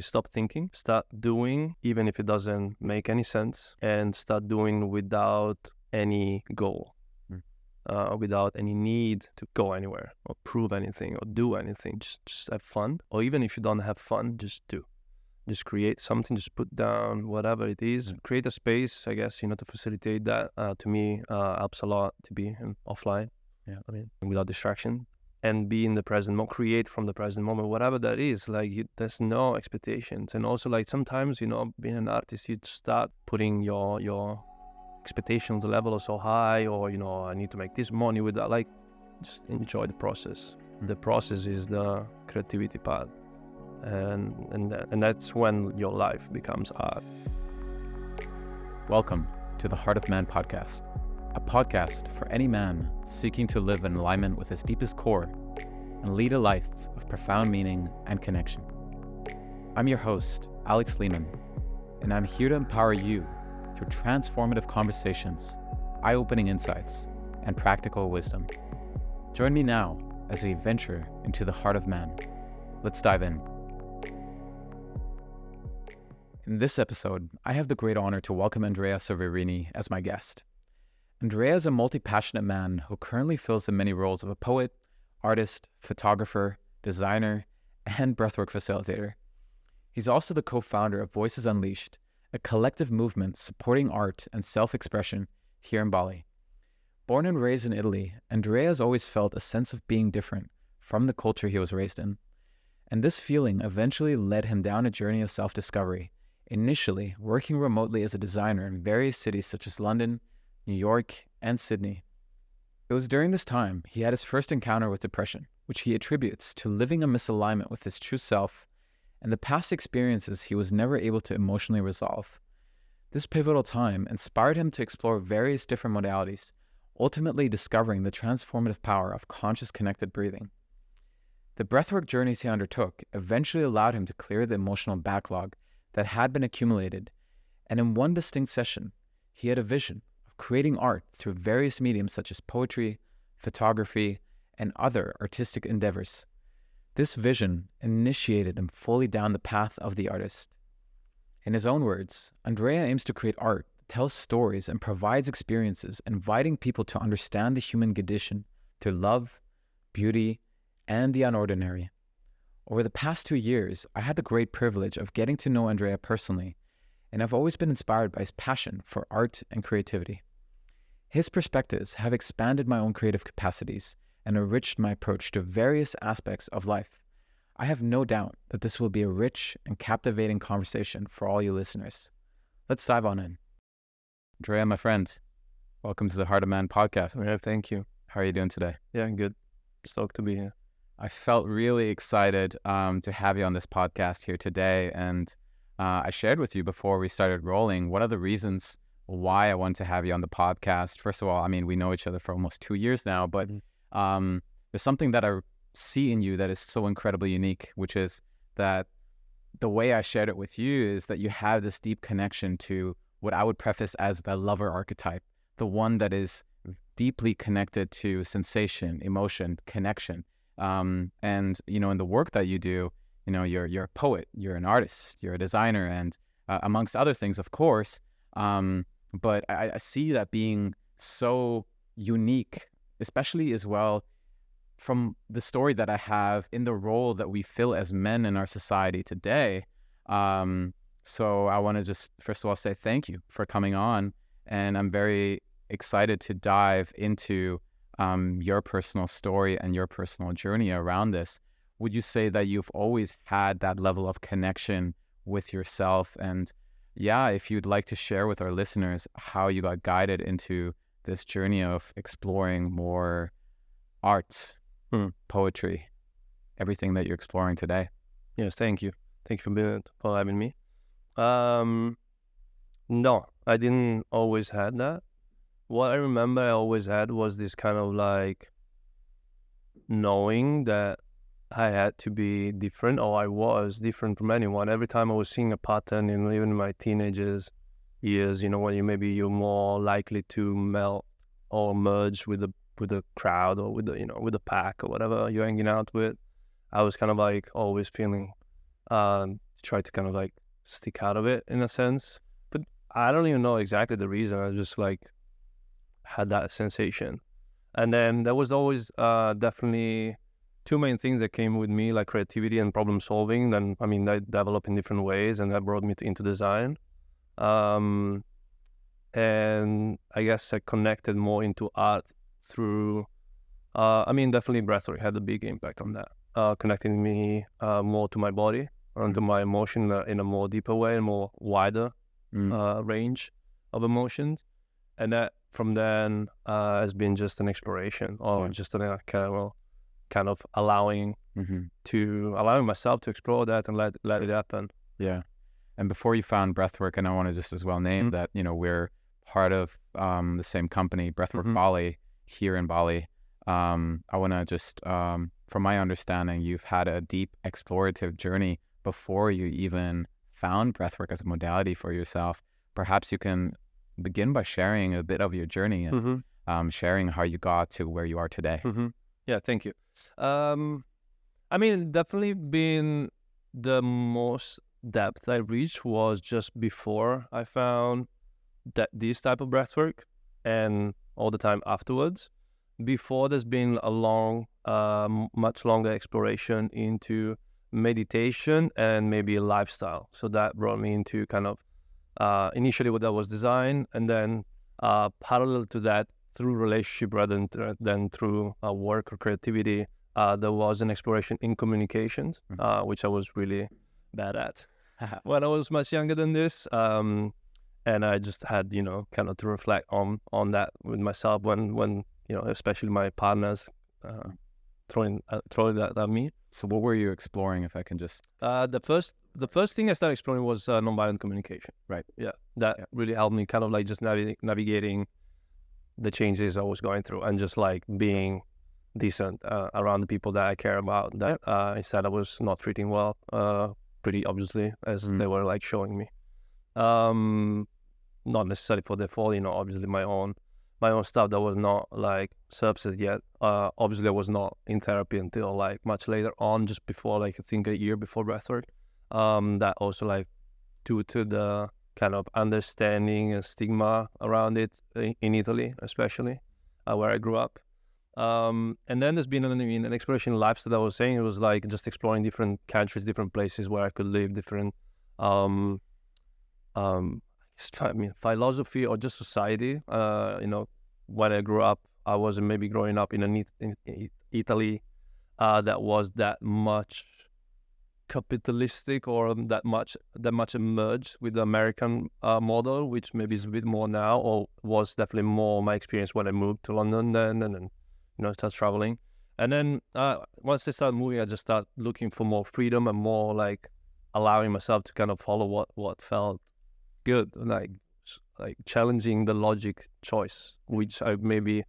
Stop thinking, start doing, even if it doesn't make any sense, and start doing without any goal, without any need to go anywhere or prove anything or do anything. Just have fun. Or even if you don't have fun, just do. Just create something, just put down whatever it is. Create a space, I guess, to facilitate that. To me, helps a lot to be offline. Without distraction. And be in the present moment, create from the present moment, whatever that is. There's no expectations. And also, sometimes, being an artist, you start putting your expectations level so high, or, I need to make this money with that. Just enjoy the process. The process is the creativity part. And that's when your life becomes art. Welcome to the Heart of Man podcast, a podcast for any man seeking to live in alignment with his deepest core and lead a life of profound meaning and connection. I'm your host, Alex Lehman, and I'm here to empower you through transformative conversations, eye-opening insights, and practical wisdom. Join me now as we venture into the heart of man. Let's dive in. In this episode, I have the great honor to welcome Andrea Soverini as my guest. Andrea is a multi-passionate man who currently fills the many roles of a poet, artist, photographer, designer, and breathwork facilitator. He's also the co-founder of Voices Unleashed, a collective movement supporting art and self-expression here in Bali. Born and raised in Italy, Andrea has always felt a sense of being different from the culture he was raised in. And this feeling eventually led him down a journey of self-discovery, initially working remotely as a designer in various cities such as London, New York, and Sydney. It was during this time he had his first encounter with depression, which he attributes to living in misalignment with his true self and the past experiences he was never able to emotionally resolve. This pivotal time inspired him to explore various different modalities, ultimately discovering the transformative power of conscious connected breathing. The breathwork journeys he undertook eventually allowed him to clear the emotional backlog that had been accumulated, and in one distinct session, he had a vision of creating art through various mediums such as poetry, photography, and other artistic endeavors. This vision initiated him fully down the path of the artist. In his own words, Andrea aims to create art that tells stories and provides experiences, inviting people to understand the human condition through love, beauty, and the unordinary. Over the past 2 years, I had the great privilege of getting to know Andrea personally, and I've always been inspired by his passion for art and creativity. His perspectives have expanded my own creative capacities and enriched my approach to various aspects of life. I have no doubt that this will be a rich and captivating conversation for all you listeners. Let's dive on in. Andrea, my friend, welcome to the Heart of Man podcast. Yeah, thank you. How are you doing today? Yeah, good. Stoked to be here. I felt really excited to have you on this podcast here today. And I shared with you before we started rolling, what are the reasons why I want to have you on the podcast? First of all, we know each other for almost 2 years now, but there's something that I see in you that is so incredibly unique, which is that the way I shared it with you is that you have this deep connection to what I would preface as the lover archetype, the one that is deeply connected to sensation, emotion, connection. And, in the work that you do, you're a poet, you're an artist, you're a designer, and amongst other things, of course. But I see that being so unique, especially as well from the story that I have in the role that we fill as men in our society today. So I want to just, first of all, say thank you for coming on. And I'm very excited to dive into your personal story and your personal journey around this. Would you say that you've always had that level of connection with yourself? And yeah, if you'd like to share with our listeners how you got guided into this journey of exploring more art, poetry, everything that you're exploring today. Yes, thank you. Thank you for having me. No, I didn't always had that. What I remember I always had was this kind of knowing that I had to be different, or I was different from anyone. Every time I was seeing a pattern, even in my teenagers years, when you're more likely to melt or merge with the crowd or with with the pack or whatever you're hanging out with. I was kind of always feeling try to kind of like stick out of it in a sense. But I don't even know exactly the reason. I just like had that sensation. And then there was always definitely two main things that came with me, like creativity and problem solving. Then, I mean, they developed in different ways, and that brought me into design. And I guess I connected more into art through, I mean, definitely breathwork had a big impact on that, connecting me more to my body, or to my emotion in a more deeper way, and more wider range of emotions. And that from then has been just an exploration, or just an kind of allowing myself to explore that and let it happen. Yeah. And before you found breathwork, and I want to just as well name that, you know, we're part of the same company, Breathwork Bali, here in Bali. I want to just, from my understanding, you've had a deep explorative journey before you even found breathwork as a modality for yourself. Perhaps you can begin by sharing a bit of your journey and sharing how you got to where you are today. Yeah, thank you. I mean, definitely been the most depth I reached was just before I found that this type of breathwork, and all the time afterwards. Before, there's been a long, much longer exploration into meditation and maybe a lifestyle. So that brought me into kind of initially what that was design, and then parallel to that, through relationship rather than through work or creativity, there was an exploration in communications, which I was really bad at when I was much younger than this. And I just had, you know, kind of to reflect on that with myself when you know, especially my partners throwing that at me. So what were you exploring, if I can just... The first thing I started exploring was nonviolent communication. Right. Yeah. That really helped me kind of like just navigating the changes I was going through, and just like being decent around the people that I care about, that instead I was not treating well, pretty obviously, as they were like showing me. Not necessarily for their fault, you know, obviously my own stuff that was not like surfaced yet. Obviously I was not in therapy until like much later on, just before, like I think a year before breathwork. That also like due to the kind of understanding and stigma around it in Italy, especially where I grew up. And then there's been an exploration lifestyle that I was saying. It was like just exploring different countries, different places where I could live, different philosophy or just society. You know, when I grew up, I wasn't maybe growing up in Italy that was that much capitalistic, or that much emerged with the American model, which maybe is a bit more now, or was definitely more my experience when I moved to London then, and then, you know, start traveling. And then once I started moving, I just started looking for more freedom and more like allowing myself to kind of follow what felt good, like challenging the logic choice, which I maybe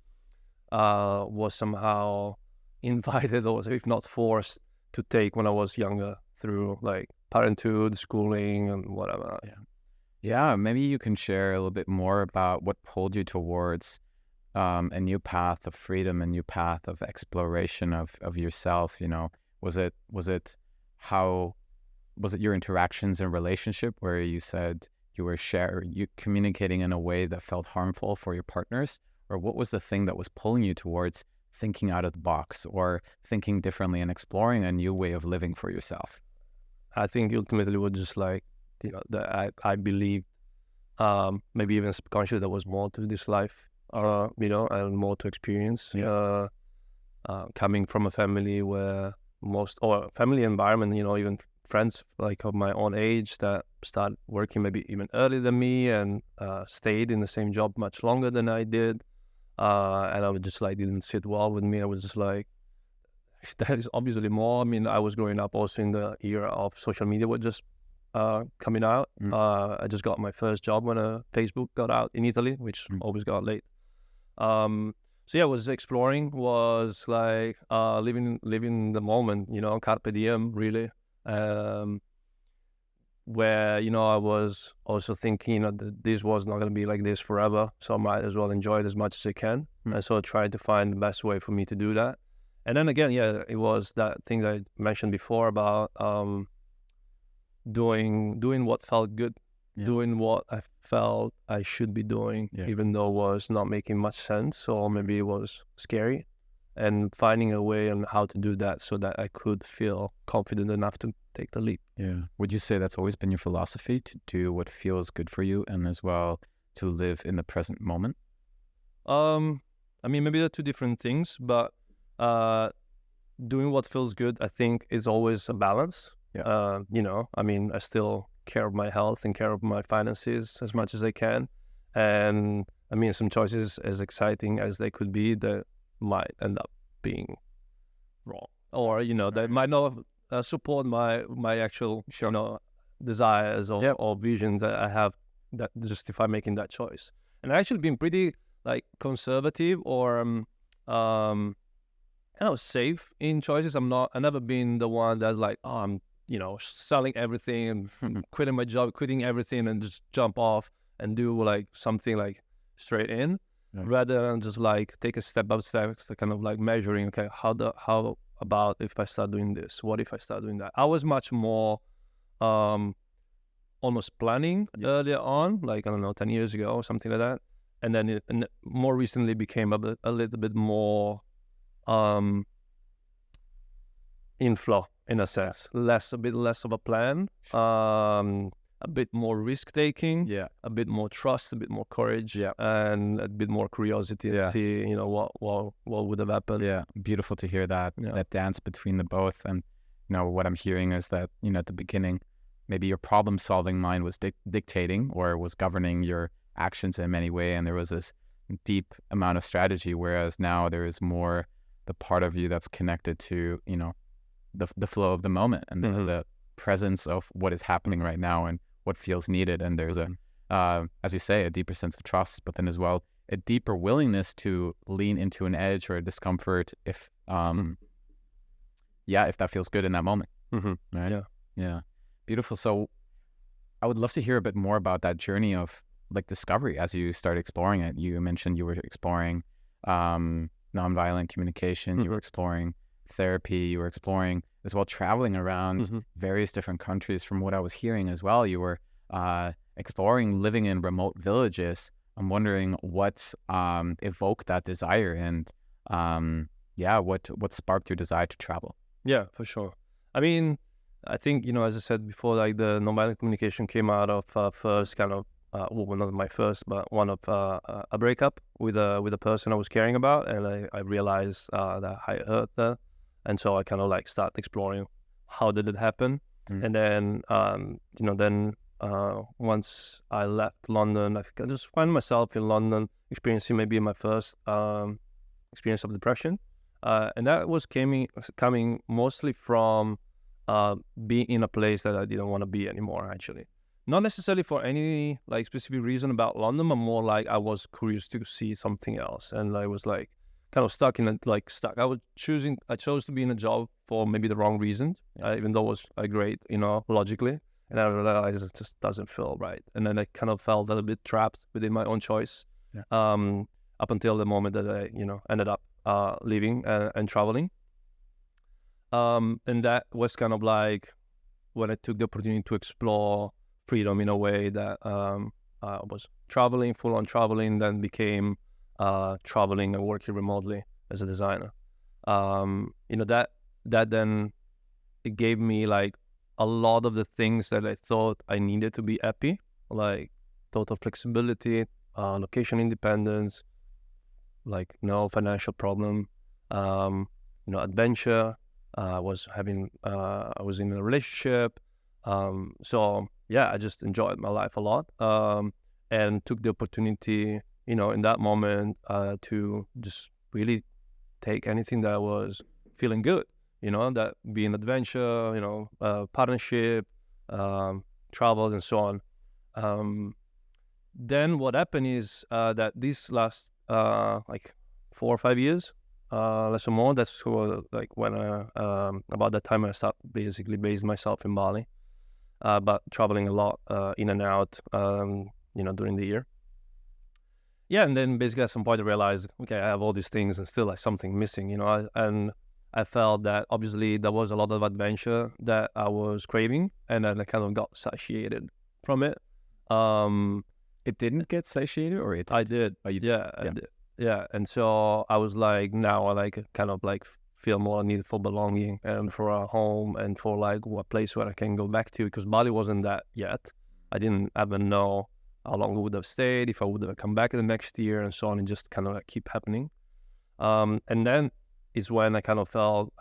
was somehow invited, or if not forced, to take when I was younger through like parenthood, schooling, and whatever. Yeah, maybe you can share a little bit more about what pulled you towards a new path of freedom, a new path of exploration of yourself. You know, was it your interactions and relationship where you said you were communicating in a way that felt harmful for your partners, or what was the thing that was pulling you towards thinking out of the box or thinking differently and exploring a new way of living for yourself? I think ultimately it was just like, you know, that I believed, maybe even subconsciously, there was more to this life, you know, and more to experience. Coming from a family where family environment, you know, even friends like of my own age that started working maybe even earlier than me, and stayed in the same job much longer than I did. And I was just like, didn't sit well with me. I was just like, that is obviously more. I mean, I was growing up also in the era of social media was just coming out. I just got my first job when Facebook got out in Italy, which always got late. So yeah, I was exploring, was like living the moment, you know, carpe diem, really. Where, you know, I was also thinking, you know, that this was not going to be like this forever, so I might as well enjoy it as much as I can. And so I tried to find the best way for me to do that. And then again, yeah, it was that thing that I mentioned before about doing what felt good, Yeah. doing what I felt I should be doing, even though it was not making much sense or maybe it was scary, and finding a way on how to do that so that I could feel confident enough to take the leap. Yeah. Would you say that's always been your philosophy, to do what feels good for you and as well to live in the present moment? I mean, maybe they're two different things, but doing what feels good, I think, is always a balance. You know, I mean, I still care of my health and care of my finances as much as I can. And I mean, some choices, as exciting as they could be, that might end up being wrong, or you know, they might not support my actual you know desires or visions that I have that justify making that choice. And I've actually been pretty like conservative or kind of safe in choices. I've never been the one that's like, oh, I'm you know selling everything and quitting my job, quitting everything, and just jump off and do like something like straight in. Rather than just like take a step by step, kind of like measuring, okay, how about if I start doing this? What if I start doing that? I was much more almost planning earlier on, like, I don't know, 10 years ago or something like that. And then it more recently became a little bit more in flow, in a sense. A bit less of a plan, a bit more risk-taking, a bit more trust, a bit more courage, and a bit more curiosity to see, you know, what would have happened. Yeah, beautiful to hear that, that dance between the both. And, you know, what I'm hearing is that, you know, at the beginning, maybe your problem-solving mind was dictating or was governing your actions in many ways, and there was this deep amount of strategy, whereas now there is more the part of you that's connected to, you know, the flow of the moment and the presence of what is happening right now and what feels needed. And there's as you say, a deeper sense of trust, but then as well a deeper willingness to lean into an edge or a discomfort if if that feels good in that moment. Right? Yeah, beautiful. So I would love to hear a bit more about that journey of like discovery as you started exploring it. You mentioned you were exploring nonviolent communication, you were exploring therapy, you were exploring as well traveling around various different countries. From what I was hearing as well, you were exploring living in remote villages. I'm wondering what evoked that desire and what sparked your desire to travel? Yeah, for sure. I mean, I think, you know, as I said before, like the nonviolent communication came out of first kind of, well, not my first, but one of a breakup with a person I was caring about, and I realized that I hurt her, and so I kind of like start exploring how did it happen, and then you know, then once I left London, I think I just find myself in London experiencing maybe my first experience of depression, and that was coming mostly from being in a place that I didn't want to be anymore, actually. Not necessarily for any like specific reason about London, but more like I was curious to see something else, and I was like kind of stuck. I chose to be in a job for maybe the wrong reasons, even though it was great, you know, logically, and I realized it just doesn't feel right. And then I kind of felt a little bit trapped within my own choice, up until the moment that I, you know, ended up leaving and traveling. And that was kind of like when I took the opportunity to explore freedom in a way that was traveling, full on traveling, then became traveling and working remotely as a designer. You know, that then it gave me like a lot of the things that I thought I needed to be happy, like total flexibility, location independence, like no financial problem, you know, adventure. I was in a relationship, so yeah, I just enjoyed my life a lot, and took the opportunity, you know, in that moment, to just really take anything that was feeling good, you know, that being adventure, you know, partnership, travel, and so on. Then what happened is that these last like 4 or 5 years, less or more, that's like when about that time I started basically based myself in Bali, but traveling a lot in and out, you know, during the year. Yeah, and then basically at some point I realized, okay, I have all these things and still like something missing, you know, and I felt that obviously there was a lot of adventure that I was craving, and then I kind of got satiated from it. It didn't get satiated, or it did? I did. Oh, you did. Yeah, I did. Yeah, and so I was like, now I like kind of like feel more need for belonging and for a home and for like a place where I can go back to, because Bali wasn't that yet. I didn't even know how long I would have stayed, if I would have come back the next year, and so on. It just kind of like keep happening. And then is when I kind of felt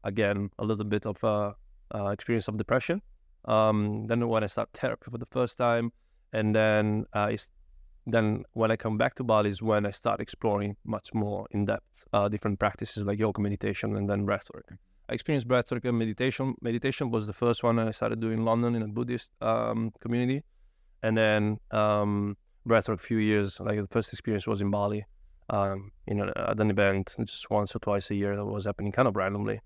again a little bit of experience of depression. Then when I start therapy for the first time, and then then when I come back to Bali is when I start exploring much more in depth different practices like yoga, meditation, and then breathwork. I experienced breathwork and meditation. Meditation was the first one I started doing in London in a Buddhist community, and then breathwork a few years. Like the first experience was in Bali, at an event just once or twice a year that was happening kind of randomly.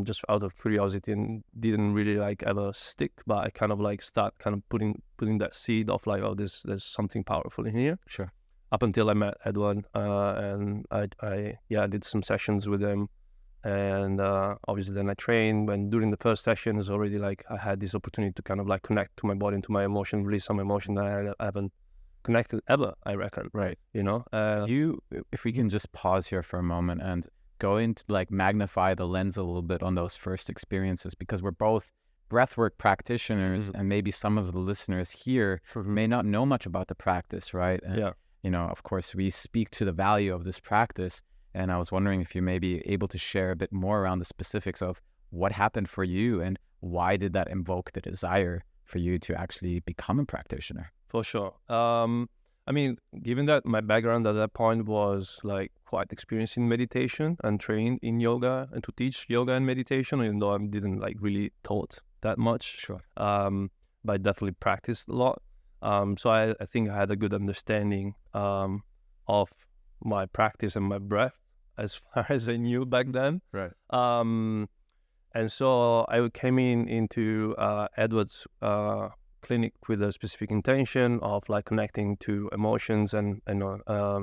Just out of curiosity, and didn't really like ever stick, but I kind of like start kind of putting that seed of like, oh, there's something powerful in here. Sure. Up until I met Edward, and I did some sessions with him, and obviously then I trained. When during the first session is already like I had this opportunity to kind of like connect to my body and to my emotion, release some emotion that I haven't connected ever, I reckon. Right. If we can just pause here for a moment and go into like magnify the lens a little bit on those first experiences, because we're both breathwork practitioners, and maybe some of the listeners here may not know much about the practice, right? And, of course, we speak to the value of this practice, and I was wondering if you may be able to share a bit more around the specifics of what happened for you and why did that invoke the desire for you to actually become a practitioner? For sure. I mean, given that my background at that point was like quite experienced in meditation and trained in yoga and to teach yoga and meditation, even though I didn't like really taught that much. Sure. But I definitely practiced a lot. So I think I had a good understanding of my practice and my breath as far as I knew back then. Right. And so I came into Edward's clinic with a specific intention of like connecting to emotions and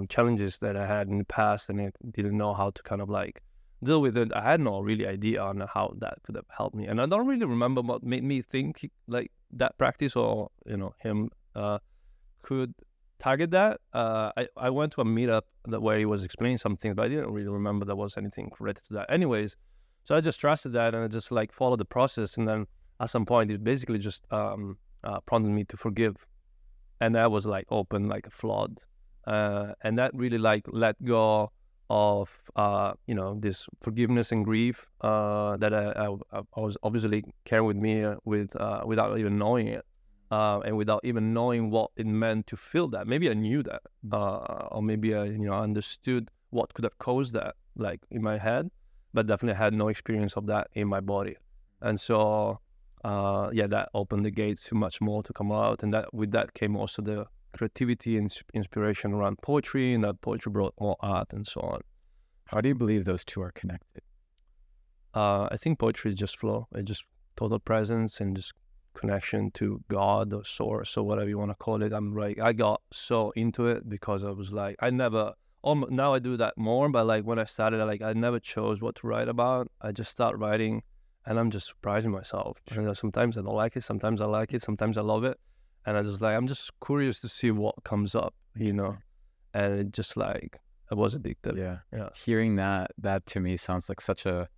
challenges that I had in the past, and I didn't know how to kind of like deal with it. I had no really idea on how that could have helped me, and I don't really remember what made me think like that practice or him could target that. I went to a meetup where he was explaining something, but I didn't really remember there was anything related to that. Anyways, so I just trusted that, and I just like followed the process, and then at some point it basically just prompted me to forgive, and that was like open like a flood, and that really like let go of this forgiveness and grief that I was obviously carrying with me without even knowing it, and without even knowing what it meant to feel that. Maybe I knew that, or maybe I understood what could have caused that like in my head, but definitely had no experience of that in my body. And so that opened the gates to much more to come out, and that with that came also the creativity and inspiration around poetry, and that poetry brought more art and so on. How do you believe those two are connected? I think poetry is just flow. It's just total presence and just connection to God or source or whatever you want to call it. I got so into it because I was like, now I do that more, but like when I started, I never chose what to write about. I just start writing, and I'm just surprising myself. And sometimes I don't like it, sometimes I like it, sometimes I love it. And I'm just curious to see what comes up, And it just like, I was addicted. Yeah. Hearing that to me sounds like such a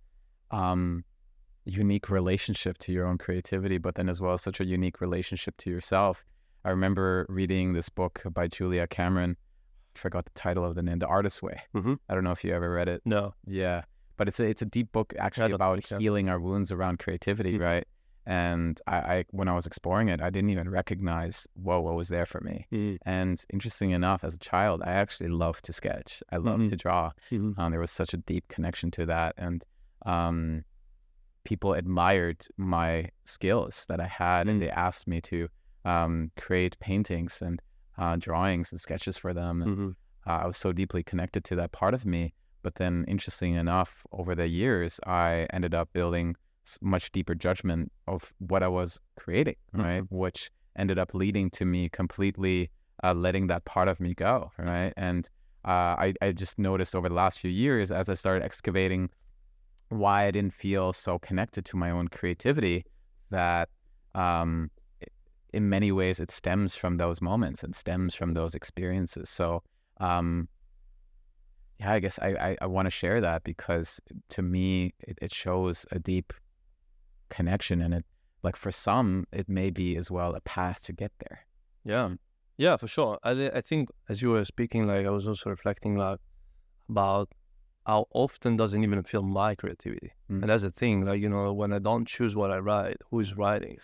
unique relationship to your own creativity, but then as well such a unique relationship to yourself. I remember reading this book by Julia Cameron. I forgot the title of the name, The Artist's Way. I don't know if you ever read it. No. Yeah. But it's a deep book actually about healing our wounds around creativity, right? And I when I was exploring it, I didn't even recognize what was there for me. And interesting enough, as a child, I actually loved to sketch. I loved to draw. There was such a deep connection to that. And people admired my skills that I had, and they asked me to create paintings and drawings and sketches for them. And I was so deeply connected to that part of me. But then, interesting enough, over the years, I ended up building much deeper judgment of what I was creating, right? Which ended up leading to me completely letting that part of me go, right? And I just noticed over the last few years, as I started excavating why I didn't feel so connected to my own creativity, that in many ways it stems from those moments and stems from those experiences. So I guess I want to share that, because to me it shows a deep connection, and it, like, for some it may be as well a path to get there. Yeah, for sure. I think as you were speaking, like, I was also reflecting, like, about how often doesn't even feel my creativity. And that's the thing, like, when I don't choose what I write, who is writing?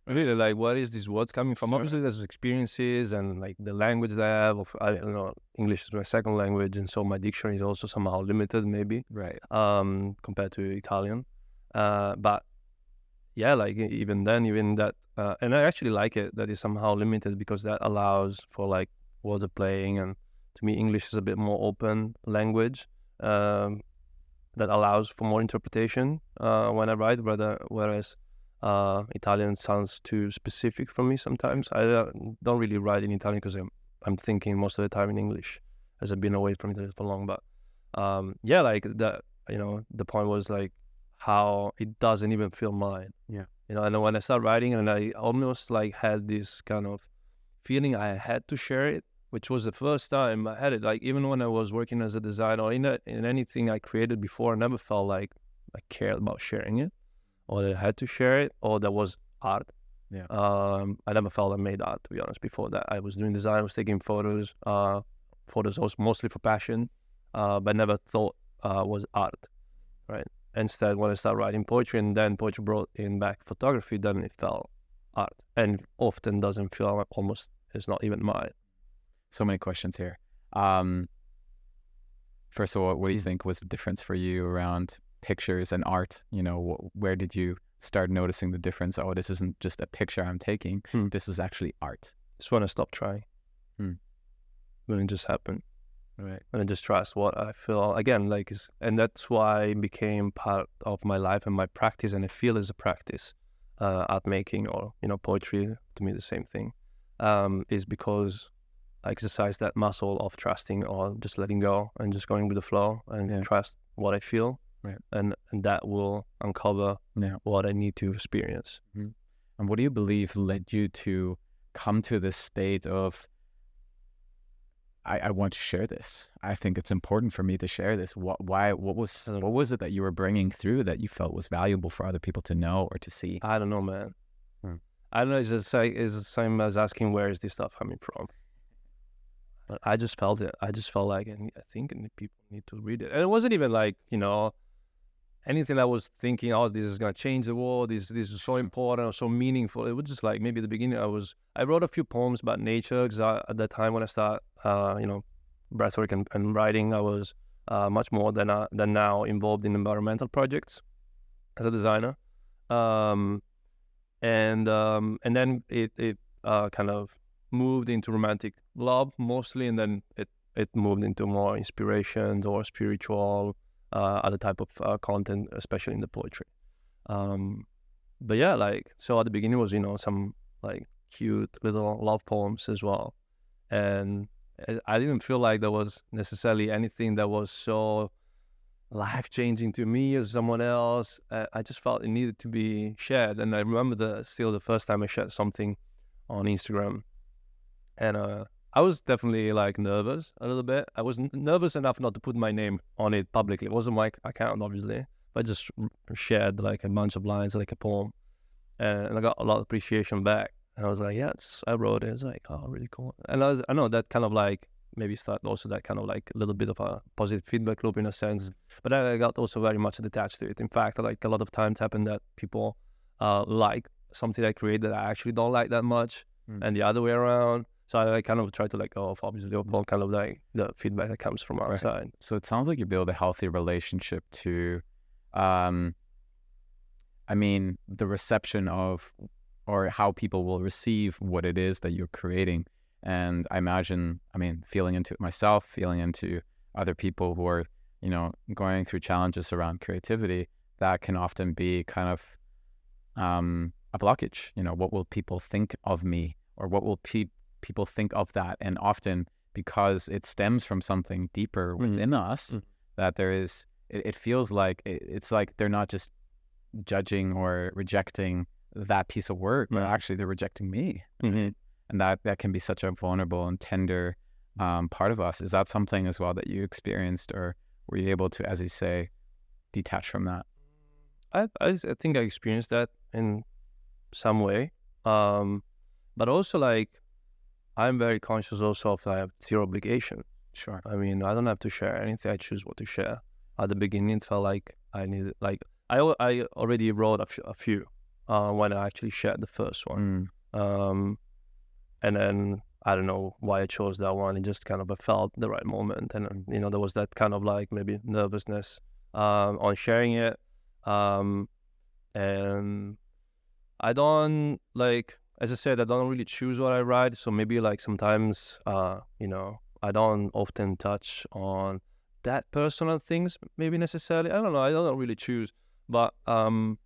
Really, like, where is these words coming from? Sure. Obviously, there's experiences and, like, the language that I have. I don't know, English is my second language, and so my dictionary is also somehow limited, maybe, right? Compared to Italian. But yeah, like, even that, and I actually like it that it's somehow limited, because that allows for, like, words of playing, and to me, English is a bit more open language that allows for more interpretation when I write, whereas Italian sounds too specific for me sometimes. I don't really write in Italian because I'm thinking most of the time in English, as I've been away from Italy for long. But yeah, like that, the point was, like, how it doesn't even feel mine. Yeah. And when I started writing, and I almost, like, had this kind of feeling I had to share it, which was the first time I had it. Like, even when I was working as a designer, or in anything I created before, I never felt like I cared about sharing it, or that I had to share it, or that was art. Yeah. I never felt I made art, to be honest. Before that, I was doing design, I was taking photos. Photos was mostly for passion, but never thought was art, right? Instead, when I started writing poetry, and then poetry brought in back photography, then it felt art, and often doesn't feel like, almost, it's not even mine. So many questions here. First of all, what do you think was the difference for you around pictures and art? Where did you start noticing the difference? Oh, this isn't just a picture I'm taking. This is actually art. It's when I stopped trying. When it just happened. Right. And I just trust what I feel. Again, like, and that's why it became part of my life and my practice, and I feel as a practice, art making, or, poetry, to me the same thing, is because I exercise that muscle of trusting, or just letting go and just going with the flow, and trust what I feel. Right. And that will uncover what I need to experience. And what do you believe led you to come to this state of, I want to share this. I think it's important for me to share this. What was it that you were bringing through that you felt was valuable for other people to know or to see? I don't know, man. I don't know. It's the same as asking, where is this stuff coming from? But I just felt it. I just felt like, I think people need to read it. And it wasn't even like, anything I was thinking, oh, this is going to change the world. This is so important or so meaningful. It was just like, maybe at the beginning I wrote a few poems about nature, because at that time when I started, breathwork and writing, I was much more than now involved in environmental projects as a designer. And then it kind of moved into romantic love mostly, and then it moved into more inspirations or spiritual, other type of content, especially in the poetry. But yeah, like, so at the beginning was, some, like, cute little love poems as well. And I didn't feel like there was necessarily anything that was so life-changing to me or someone else. I just felt it needed to be shared. And I remember the first time I shared something on Instagram, and I was definitely, like, nervous a little bit. I was nervous enough not to put my name on it publicly. It wasn't my account, obviously, but I just shared, like, a bunch of lines, like a poem, and I got a lot of appreciation back. And I was like, yes, I wrote it. It's like, oh, really cool. And I know that kind of, like, maybe start also that kind of, like, a little bit of a positive feedback loop in a sense. But I got also very much attached to it. In fact, like, a lot of times happened that people like something I create that I actually don't like that much, and the other way around. So I kind of try to let go of, obviously, all kind of, like, the feedback that comes from outside. Right. So it sounds like you build a healthy relationship to, the reception of, or how people will receive what it is that you're creating. And I imagine, feeling into it myself, feeling into other people who are, going through challenges around creativity, that can often be kind of a blockage. What will people think of me, or what will people think of that? And often, because it stems from something deeper within us, that it feels like it's like they're not just judging or rejecting that piece of work, but actually they're rejecting me. And that can be such a vulnerable and tender part of us. Is that something as well that you experienced, or were you able to, as you say, detach from that? I think I experienced that in some way, but also like I'm very conscious also of I have zero obligation. Sure. I mean, I don't have to share anything. I choose what to share. At the beginning, it felt like I needed, like I already wrote a few when I actually shared the first one, and then I don't know why I chose that one. It just kind of felt the right moment, and there was that kind of like maybe nervousness on sharing it, and I don't like, as I said, I don't really choose what I write. So maybe like sometimes, I don't often touch on that personal things, maybe necessarily. I don't know. I don't really choose. But I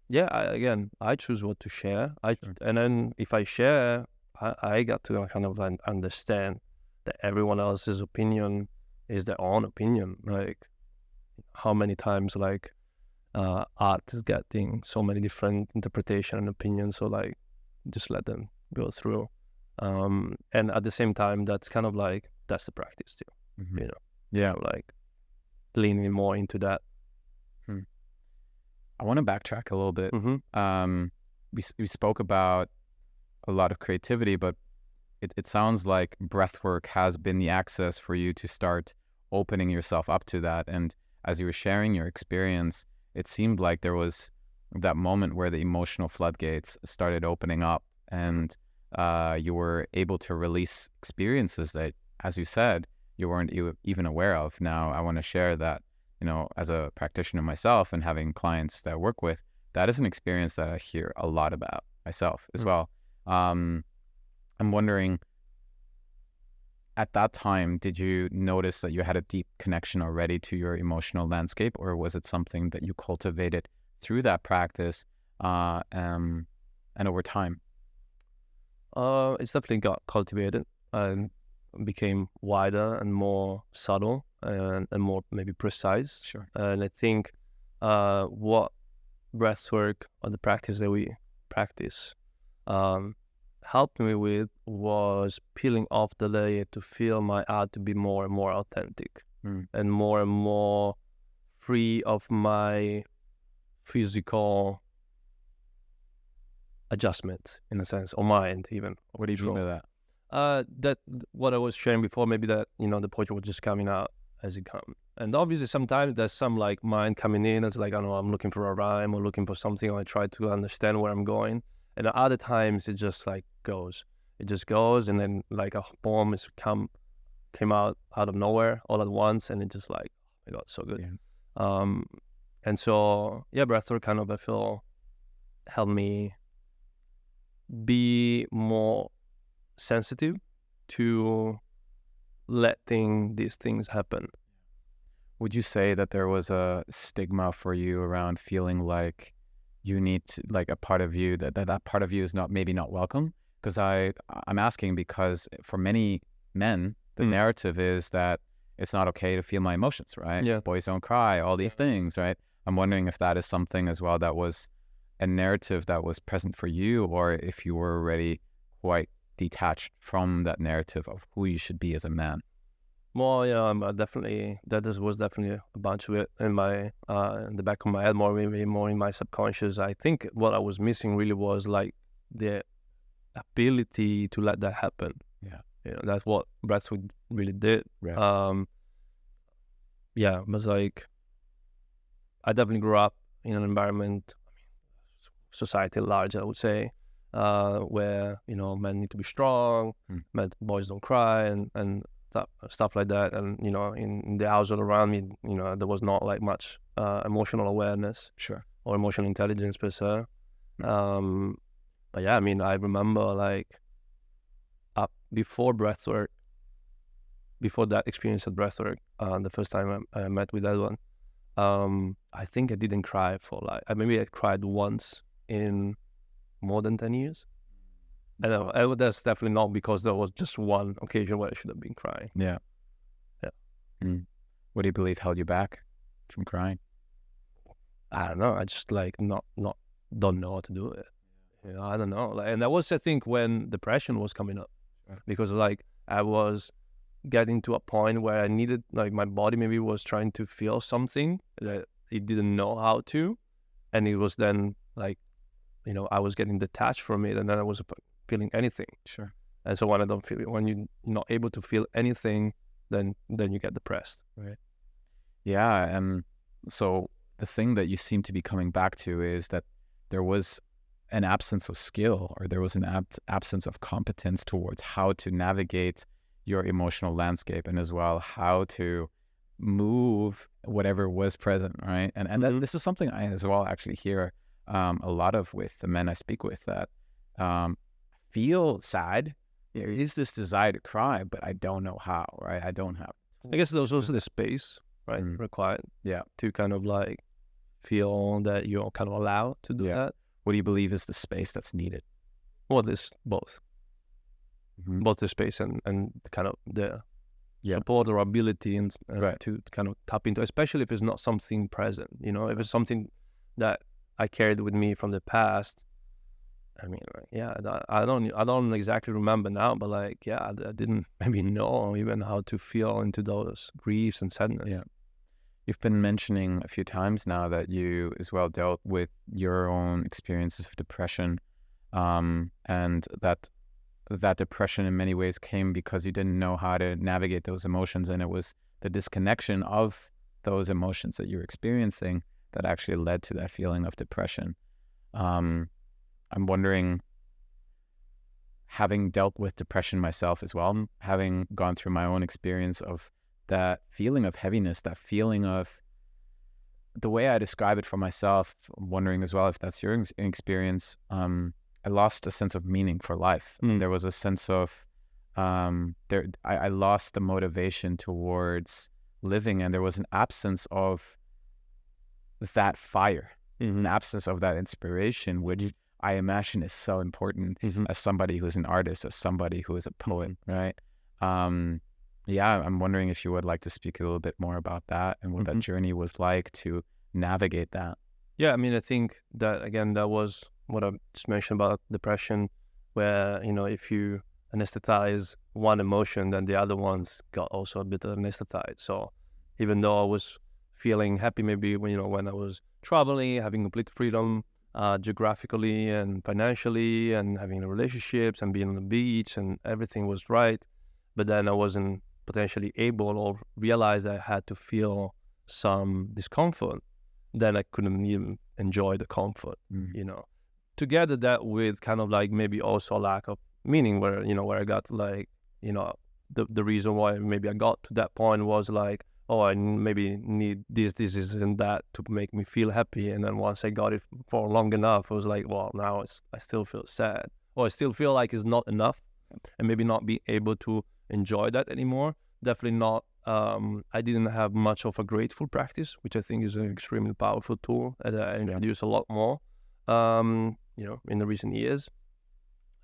choose what to share. And then if I share, I got to kind of understand that everyone else's opinion is their own opinion. Like how many times like art is getting so many different interpretation and opinions. So like just let them go through. And at the same time, that's kind of like, that's the practice too, Yeah. Like leaning more into that. I want to backtrack a little bit. We spoke about a lot of creativity, but it sounds like breathwork has been the access for you to start opening yourself up to that. And as you were sharing your experience, it seemed like there was that moment where the emotional floodgates started opening up, and you were able to release experiences that, as you said, you weren't even aware of. Now, I want to share that, as a practitioner myself and having clients that I work with, that is an experience that I hear a lot about myself as well. I'm wondering, at that time, did you notice that you had a deep connection already to your emotional landscape, or was it something that you cultivated through that practice and over time? It's definitely got cultivated and became wider and more subtle and more maybe precise. Sure. And I think what breathwork or the practice that we practice helped me with was peeling off the layer to feel my art to be more and more authentic and more free of my physical adjustment, in a sense, or mind even. What do you mean by that? That what I was sharing before, maybe that the poetry was just coming out as it comes. And obviously sometimes there's some like mind coming in. It's like, I don't know, I'm looking for a rhyme or looking for something, or I try to understand where I'm going. And at other times it just like goes. It just goes, and then like a poem came out of nowhere all at once, and it just like, oh my God, so good. Yeah. And so breathwork kind of, I feel, helped me be more sensitive to letting these things happen. Would you say that there was a stigma for you around feeling like you need to, like a part of you, that part of you is maybe not welcome? Because I'm asking because for many men, the narrative is that it's not okay to feel my emotions, right? Yeah. Boys don't cry, all these things, right? I'm wondering if that is something as well that was a narrative that was present for you, or if you were already quite detached from that narrative of who you should be as a man. Well, yeah, definitely. Was definitely a bunch of it in my in the back of my head, maybe more in my subconscious. I think what I was missing really was like the ability to let that happen. Yeah, that's what breathwork really did. Right. It was like I definitely grew up in an environment, society at large, I would say, where men need to be strong, boys don't cry, and stuff like that. And in the household around me, there was not like much emotional awareness, or emotional intelligence per se. But yeah, I mean, I remember like before breathwork, before that experience at breathwork, the first time I met with Edwin, I think I didn't cry for maybe I cried once in more than 10 years. I don't know. That's definitely not because there was just one occasion where I should have been crying. Yeah. What do you believe held you back from crying? I don't know. I just like not don't know how to do it. I don't know. And that was, I think, when depression was coming up, because like I was getting to a point where I needed, like, my body maybe was trying to feel something that it didn't know how to, and it was then like, I was getting detached from it, and then I was feeling anything. Sure. And so when you're not able to feel anything, then you get depressed, right? Yeah, and so the thing that you seem to be coming back to is that there was an absence of skill, or there was an absence of competence towards how to navigate your emotional landscape, and as well how to move whatever was present, right? And this is something I as well actually hear a lot of with the men I speak with, that feel sad. There is this desire to cry, but I don't know how, right? I don't have. I guess there's also the space, right, required to kind of like feel that you're kind of allowed to do that. What do you believe is the space that's needed? Well, there's both. Both the space and kind of the support or ability and to kind of tap into, especially if it's not something present, if it's something that I carried with me from the past. I mean, I don't exactly remember now, but like, I didn't maybe know even how to feel into those griefs and sadness. Yeah. You've been mentioning a few times now that you as well dealt with your own experiences of depression, and that depression in many ways came because you didn't know how to navigate those emotions, and it was the disconnection of those emotions that you're experiencing that actually led to that feeling of depression. I'm wondering, having dealt with depression myself as well, having gone through my own experience of that feeling of heaviness, that feeling of, the way I describe it for myself, I'm wondering as well if that's your experience, I lost a sense of meaning for life. There was a sense of, I lost the motivation towards living, and there was an absence of that fire, an absence of that inspiration, which I imagine is so important as somebody who's an artist, as somebody who is a poet, right? I'm wondering if you would like to speak a little bit more about that and what that journey was like to navigate that. Yeah, I mean, I think that, again, that was what I just mentioned about depression, where, if you anesthetize one emotion, then the other ones got also a bit anesthetized. So even though I was feeling happy maybe when I was traveling, having complete freedom geographically and financially, and having relationships and being on the beach, and everything was right, but then I wasn't potentially able, or realized I had to feel some discomfort, then I couldn't even enjoy the comfort, Together that with kind of like maybe also a lack of meaning, where I got like, the reason why maybe I got to that point was like, oh, I maybe need this and that to make me feel happy. And then once I got it for long enough, I was like, well, now I still feel sad, or I still feel like it's not enough, and maybe not be able to enjoy that anymore. Definitely not. I didn't have much of a grateful practice, which I think is an extremely powerful tool that I introduce a lot more, in the recent years.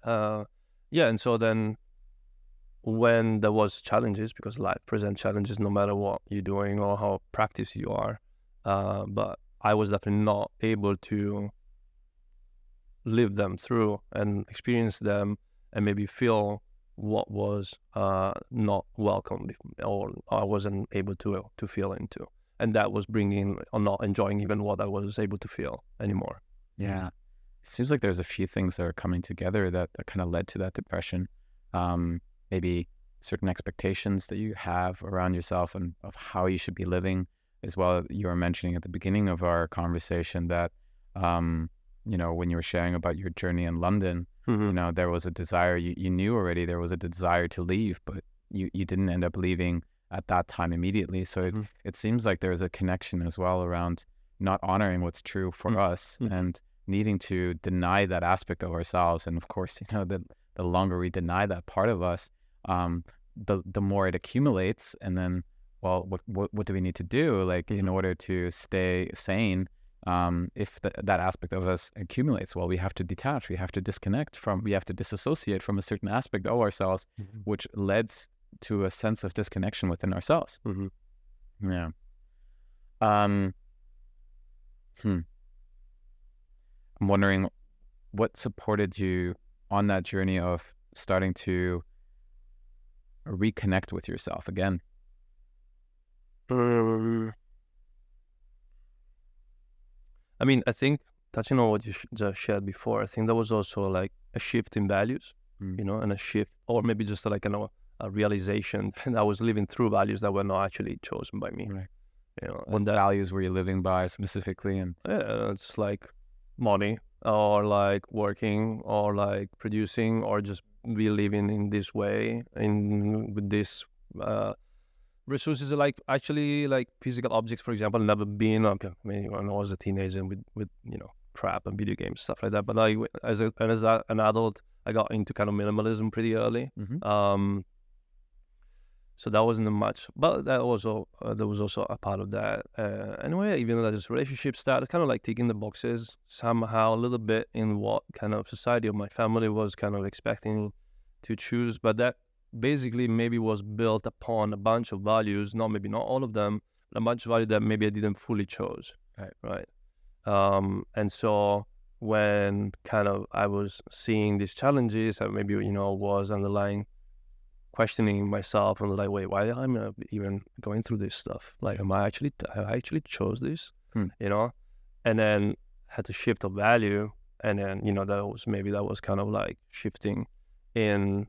And so then when there was challenges, because life presents challenges no matter what you're doing or how practiced you are, but I was definitely not able to live them through and experience them, and maybe feel what was not welcome, or I wasn't able to feel into, and that was bringing, or not enjoying even what I was able to feel anymore. Yeah, it seems like there's a few things that are coming together that kind of led to that depression. Maybe certain expectations that you have around yourself and of how you should be living, as well. You were mentioning at the beginning of our conversation that, when you were sharing about your journey in London, there was a desire, you knew already there was a desire to leave, but you didn't end up leaving at that time immediately. So it seems like there's a connection as well around not honoring what's true for us and needing to deny that aspect of ourselves. And of course, the longer we deny that part of us, the more it accumulates. And then, well, what do we need to do, like, in order to stay sane? If that aspect of us accumulates, well, we have to detach, we have to disconnect we have to disassociate from a certain aspect of ourselves, which leads to a sense of disconnection within ourselves. Yeah. I'm wondering what supported you on that journey of starting to reconnect with yourself again? I mean, I think touching on what you just shared before, I think there was also like a shift in values, and a shift, or maybe just like a realization that I was living through values that were not actually chosen by me. Right. And that, values were you living by specifically? And it's like money, or like working, or like producing, or just be living in this way, with this resources, like actually like physical objects, for example, never been like, I mean, when I was a teenager with crap and video games, stuff like that. But like as an adult, I got into kind of minimalism pretty early. So that wasn't much, but that also there was also a part of that. Anyway, even though this relationship started kind of like ticking the boxes somehow a little bit in what kind of society or my family was kind of expecting to choose, but that basically maybe was built upon a bunch of values, maybe not all of them, but a bunch of values that maybe I didn't fully chose. Right. And so when kind of I was seeing these challenges, that maybe was underlying questioning myself and like, wait, why am I even going through this stuff? Like, I actually chose this, and then had to shift of value, and then that was kind of like shifting in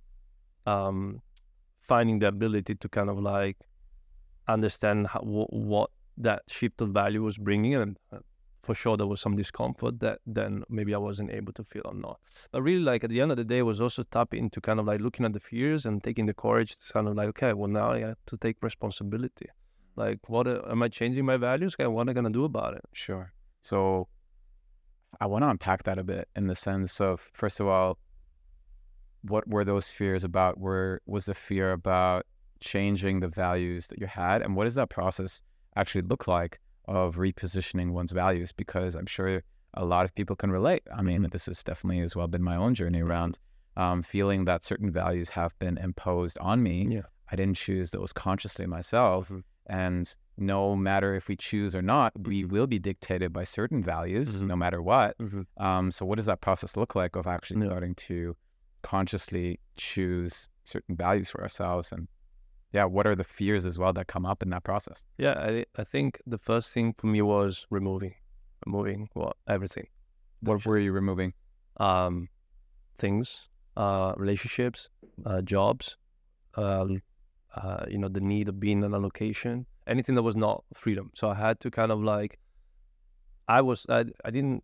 finding the ability to kind of like understand what that shift of value was bringing, and for sure there was some discomfort that then maybe I wasn't able to feel or not. But really, like at the end of the day, was also tapping into kind of like looking at the fears and taking the courage to kind of like, okay, well now I have to take responsibility. Like, what am I changing my values? Okay, what am I gonna do about it? Sure. So I want to unpack that a bit in the sense of, first of all, what were those fears about? Was the fear about changing the values that you had? And what does that process actually look like of repositioning one's values? Because I'm sure a lot of people can relate. I mean, this has definitely as well been my own journey around feeling that certain values have been imposed on me. Yeah. I didn't choose those consciously myself. And no matter if we choose or not, we will be dictated by certain values no matter what. So what does that process look like of actually starting to consciously choose certain values for ourselves? And what are the fears as well that come up in that process? I think the first thing for me was removing everything. What were you removing? Things, relationships, jobs, the need of being in a location, anything that was not freedom. So I had to kind of like, I didn't,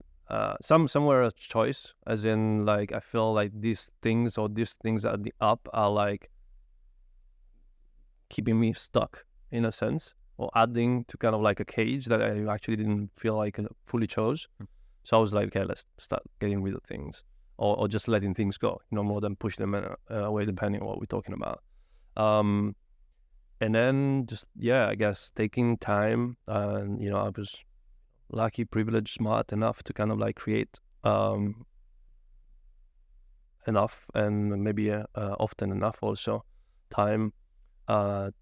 somewhere a choice, as in like, I feel like these things at the up are like keeping me stuck in a sense, or adding to kind of like a cage that I actually didn't feel like I fully chose. So I was like, okay, let's start getting rid of things, or just letting things go, more than push them away, depending on what we're talking about. And then just, I guess taking time, and, I was lucky, privileged, smart enough to kind of like create enough, and maybe often enough also, time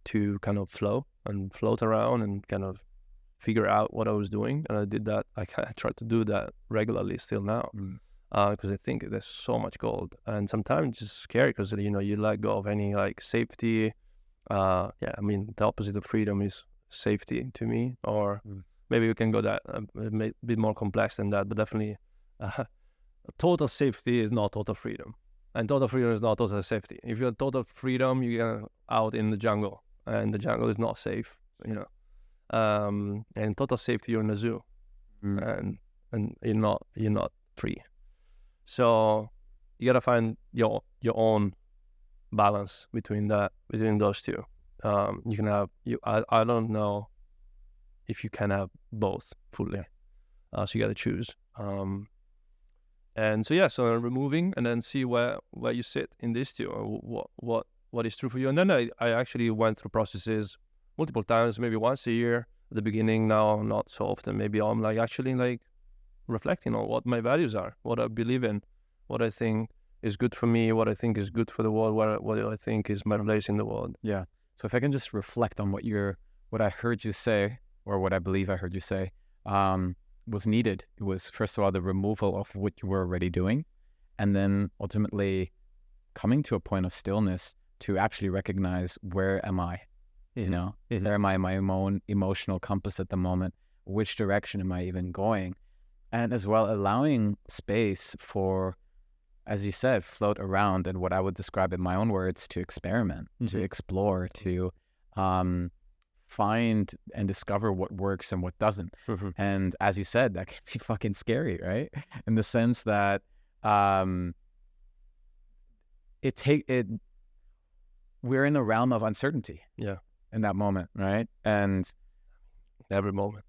to kind of float around and kind of figure out what I was doing. And I did that. I try to do that regularly still now, because I think there's so much gold, and sometimes it's just scary because you let go of any like safety. I mean, the opposite of freedom is safety to me, or maybe we can go that a bit more complex than that, but definitely total safety is not total freedom, and total freedom is not total safety. If you're total freedom, you're out in the jungle, and the jungle is not safe, and total safety, you're in a zoo, and you're not free. So you gotta find your own balance between those two. You can have I don't know if you can have both fully, so you got to choose. And so removing, and then see where you sit in these two, or what is true for you. And then I actually went through processes multiple times, maybe once a year at the beginning. Now not so often. Maybe I'm like actually like reflecting on what my values are, what I believe in, what I think is good for me, what I think is good for the world, what I think is my place in the world. Yeah. So if I can just reflect on what I heard you say, or what I believe I heard you say, was needed. It was, first of all, the removal of what you were already doing, and then ultimately coming to a point of stillness to actually recognize, where am I? You know, where am I in my own emotional compass at the moment? Which direction am I even going? And as well, allowing space for, as you said, float around, and what I would describe in my own words, to experiment, to explore, to find and discover what works and what doesn't. And as you said, that can be fucking scary, right? In the sense that we're in the realm of uncertainty. Yeah. In that moment, right? And every moment.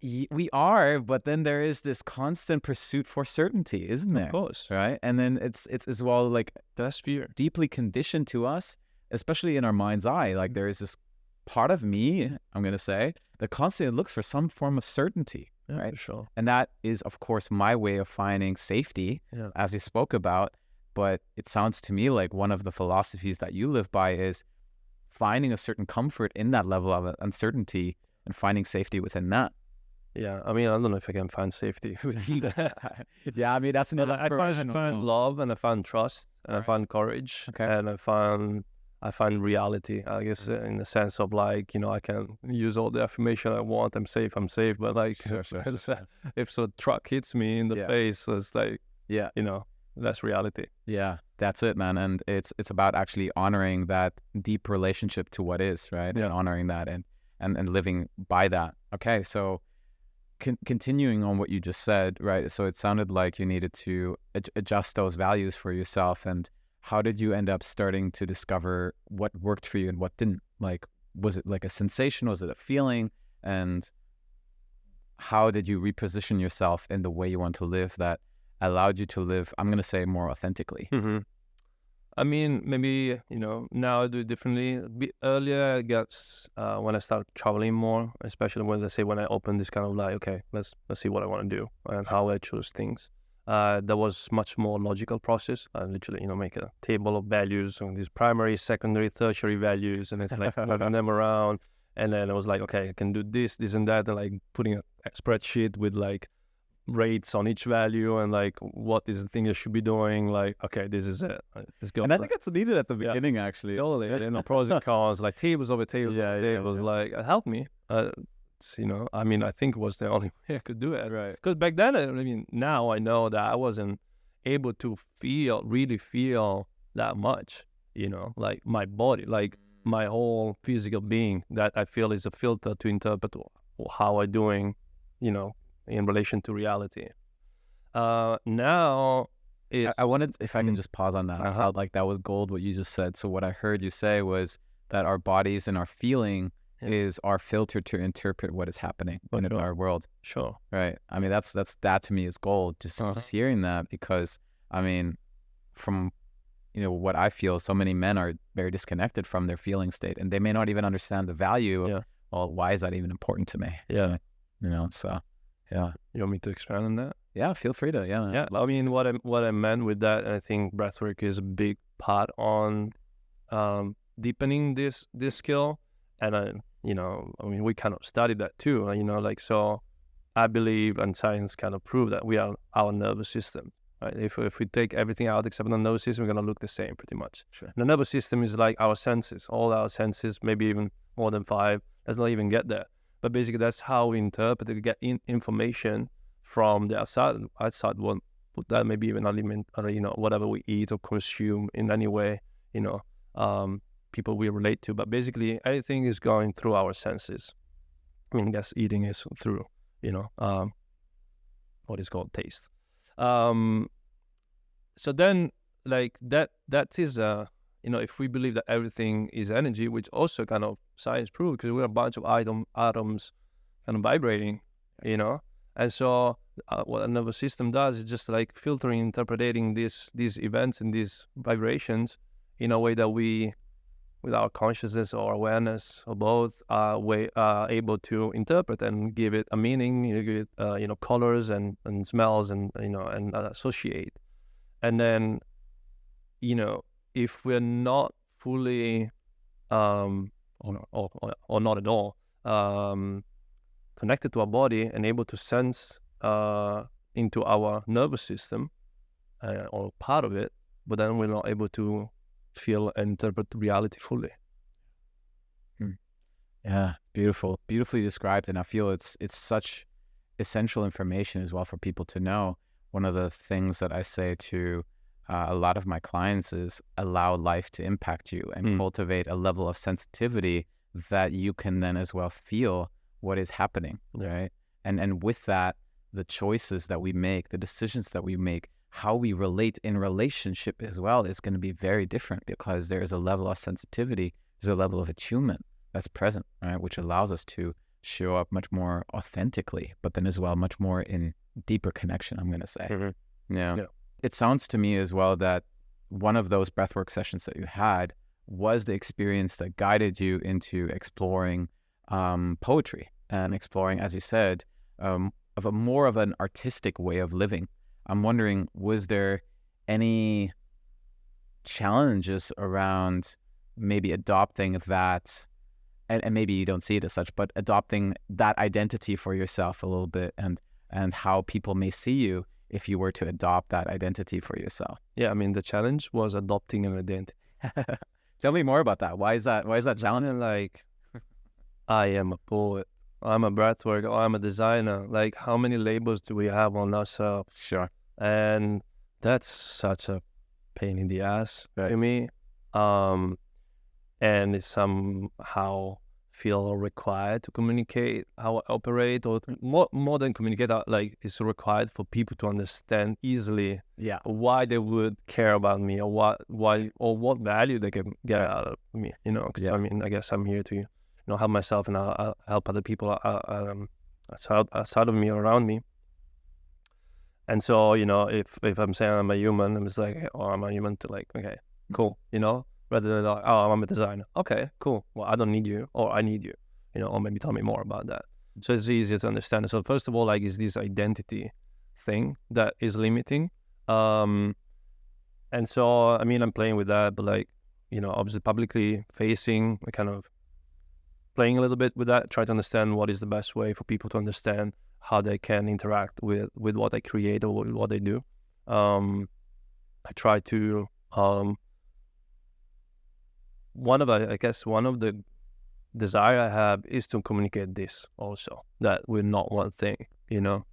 We are, but then there is this constant pursuit for certainty, isn't there? Of course. Right? And then it's as well, like, that's fear. Deeply conditioned to us, especially in our mind's eye. Like, there is this part of me, I'm going to say, that constantly looks for some form of certainty, right? For sure. And that is, of course, my way of finding safety, as you spoke about. But it sounds to me like one of the philosophies that you live by is finding a certain comfort in that level of uncertainty and finding safety within that. Yeah, I mean, I don't know if I can find safety within that. Yeah, I mean, that's another. I find love, and I find trust, and I find courage, and I find reality. I guess in the sense of, like, you know, I can use all the affirmation I want. I'm safe. But like, if a truck hits me in the face, it's like, you know, that's reality. Yeah, that's it, man. And it's about actually honoring that deep relationship to what is, right? And honoring that and living by that. Okay, so continuing on what you just said, right? So it sounded like you needed to adjust those values for yourself. And how did you end up starting to discover what worked for you and what didn't? Like, was it like a sensation? Was it a feeling? And how did you reposition yourself in the way you want to live that allowed you to live, I'm going to say, more authentically? I mean, maybe, you know, now I do it differently. A bit earlier, I guess, when I started traveling more, especially when I opened this kind of, like, okay, let's see what I want to do and how I choose things. There was much more logical process. I literally, you know, make a table of values on these primary, secondary, tertiary values, and it's like moving them around. And then I was like, okay, I can do this, and that, and like putting a spreadsheet with like rates on each value and like what is the thing I should be doing. Like, okay, this is it. Let's go. And I think it's needed at the beginning, actually. Totally. You know, pros and cons, like tables over tables over tables. Like, it helped me. You know, I mean, I think it was the only way I could do it. Right. Because back then, I mean, now I know that I wasn't able to really feel that much, you know, like my body, like my whole physical being, that I feel is a filter to interpret how I'm doing, you know, in relation to reality. Now, I wanted, if I can just pause on that. I felt like that was gold, what you just said. So what I heard you say was that our bodies and our feeling is our filter to interpret what is happening in our world. Sure. Right. I mean, that to me is gold. Just hearing that, because I mean, from, you know, what I feel, so many men are very disconnected from their feeling state, and they may not even understand the value of, well, why is that even important to me? Yeah. You know, so. Yeah. You want me to expand on that? Yeah, feel free to. Yeah. Yeah. I mean, what I meant with that, and I think breathwork is a big part on deepening this skill. And you know, I mean, we kind of studied that too. You know, like, so I believe, and science kind of prove that we are our nervous system. Right? If we take everything out except the nervous system, we're gonna look the same pretty much. Sure. The nervous system is like our senses, all our senses, maybe even more than 5. Let's not even get there. But basically, that's how we interpret it, get information from the outside one, that maybe even element, or, you know, whatever we eat or consume in any way, you know, people we relate to. But basically, everything is going through our senses. I mean, I guess eating is through, you know, what is called taste. So then, like, that is you know, if we believe that everything is energy, which also kind of science proves, because we're a bunch of atoms kind of vibrating, you know, and so what a nervous system does is just like filtering, interpreting these events and these vibrations in a way that we, with our consciousness or awareness or both, are able to interpret and give it a meaning, give it you know, colors and smells and, you know, and associate. And then, you know, if we're not fully or not at all connected to our body and able to sense into our nervous system or part of it, but then we're not able to feel and interpret reality fully. Yeah, beautifully described, and I feel it's such essential information as well for people to know. One of the things that I say to a lot of my clients is allow life to impact you and cultivate a level of sensitivity that you can then as well feel what is happening, right? And with that, the choices that we make, the decisions that we make, how we relate in relationship as well is going to be very different, because there is a level of sensitivity, there's a level of attunement that's present, right? Which allows us to show up much more authentically, but then as well much more in deeper connection, I'm going to say. Yeah. It sounds to me as well that one of those breathwork sessions that you had was the experience that guided you into exploring poetry and exploring, as you said, of a more of an artistic way of living. I'm wondering, was there any challenges around maybe adopting that, and maybe you don't see it as such, but adopting that identity for yourself a little bit, and how people may see you if you were to adopt that identity for yourself? Yeah, I mean, the challenge was adopting an identity. Tell me more about that. Why is that challenging? Like, I am a poet, I'm a breathworker, or I'm a designer. Like, how many labels do we have on ourselves? Sure. And that's such a pain in the ass to me. And it somehow feel required to communicate how I operate, or more than communicate, like it's required for people to understand easily why they would care about me, or what value they can get out of me, you know. I mean, I guess I'm here to, you know, help myself, and I'll help other people outside of me, around me. And so, you know, if I'm saying I'm a human, I'm just like, oh, I'm a human, to like, okay, cool, you know, rather than like, oh, I'm a designer. Okay, cool. Well, I don't need you, or I need you, you know, or maybe tell me more about that. So it's easier to understand. So first of all, like, is this identity thing that is limiting. And so, I mean, I'm playing with that, but like, you know, obviously publicly facing, kind of playing a little bit with that, try to understand what is the best way for people to understand how they can interact with what I create or what they do. I try to, one of the desire I have is to communicate this also, that we're not one thing, you know.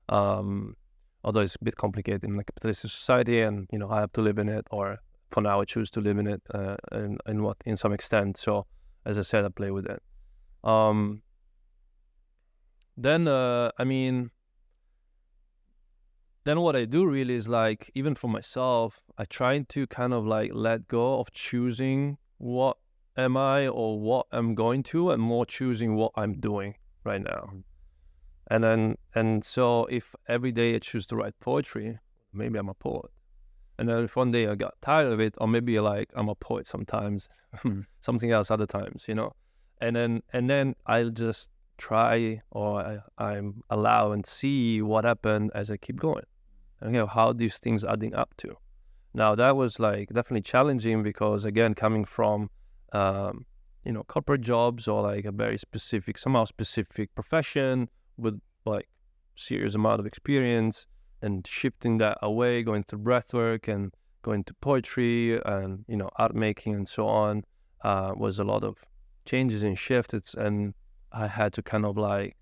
Although it's a bit complicated in a capitalist society, and, you know, I have to live in it, or for now I choose to live in it, in some extent. So, as I said, I play with it. Then what I do really is, like, even for myself, I try to kind of like let go of choosing what am I or what I'm going to, and more choosing what I'm doing right now. And so if every day I choose to write poetry, maybe I'm a poet. And then if one day I got tired of it, or maybe like I'm a poet sometimes, something else other times, you know. And then I'll just try, or I'm allow and see what happened as I keep going. And, you know, how these things adding up to. Now, that was like definitely challenging, because again, coming from you know, corporate jobs, or like a very somehow specific profession with like serious amount of experience, and shifting that away, going to breathwork and going to poetry and, you know, art making and so on, was a lot of changes and shifts, and I had to kind of like,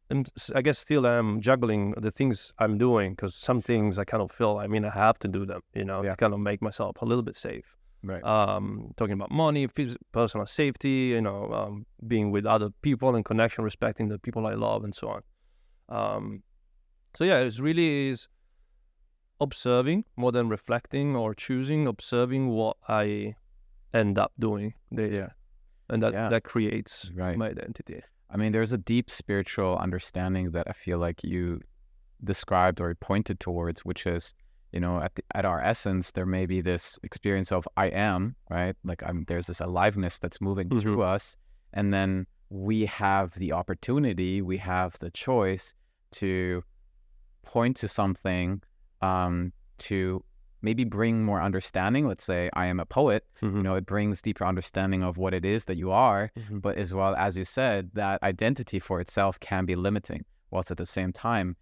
and I guess still am juggling the things I'm doing, because some things I kind of feel, I mean, I have to do them, you know, to kind of make myself a little bit safe. Right. Talking about money, personal safety, you know, being with other people and connection, respecting the people I love, and so on. So yeah, it really is observing more than reflecting or choosing, observing what I end up doing. And that creates my identity. I mean, there's a deep spiritual understanding that I feel like you described or pointed towards, which is, you know, at our essence, there may be this experience of I am, right? Like there's this aliveness that's moving through us. And then we have the opportunity, we have the choice to point to something to maybe bring more understanding. Let's say I am a poet, you know, it brings deeper understanding of what it is that you are, but as well, as you said, that identity for itself can be limiting. whilst at the same time,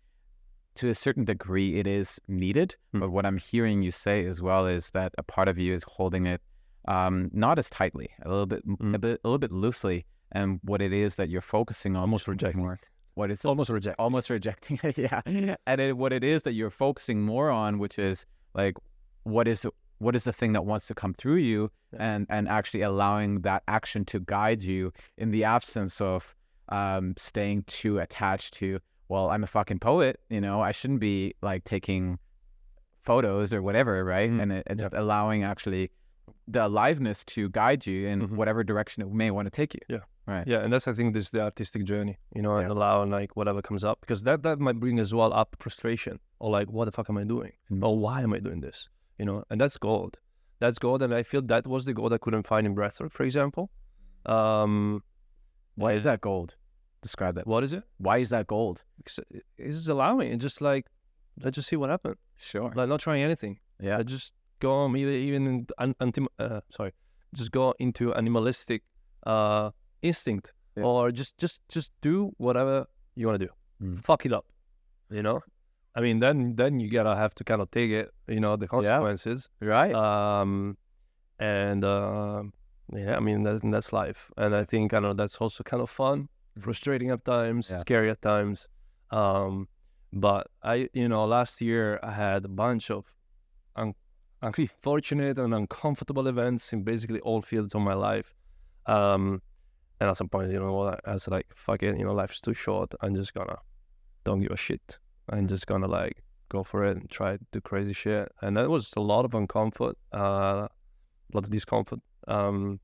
to a certain degree, it is needed. But what I'm hearing you say as well is that a part of you is holding it not as tightly, a little bit loosely, and what it is that you're focusing on, almost rejecting more. What is it? Almost rejecting it, yeah. And what it is that you're focusing more on, which is like, what is the thing that wants to come through you, and actually allowing that action to guide you in the absence of staying too attached to, well, I'm a fucking poet, you know, I shouldn't be like taking photos or whatever, right? And just allowing actually the aliveness to guide you in whatever direction it may want to take you. Yeah. Right. Yeah, and that's, I think, this is the artistic journey, you know, and allowing like whatever comes up, because that might bring as well up frustration, or like, what the fuck am I doing? Or why am I doing this? You know, and that's gold. That's gold, and I feel that was the gold I couldn't find in breathwork, for example. Why is that gold? Describe that. What is it? Why is that gold? Because it's just allowing it, just like, let's just see what happens. Sure. Like not trying anything. Yeah. Just go just go into animalistic instinct, or just do whatever you want to do. Fuck it up, you know. I mean, then you gotta have to kind of take it, you know, the consequences. Right. I mean, that's life, and I think that's also kind of fun, frustrating at times, scary at times. But last year I had a bunch of unfortunate and uncomfortable events in basically all fields of my life. And at some point, you know what, I was like, fuck it, you know, life's too short. I'm just gonna don't give a shit. I'm just gonna like go for it and try to do crazy shit. And that was a lot of uncomfort, a lot of discomfort. And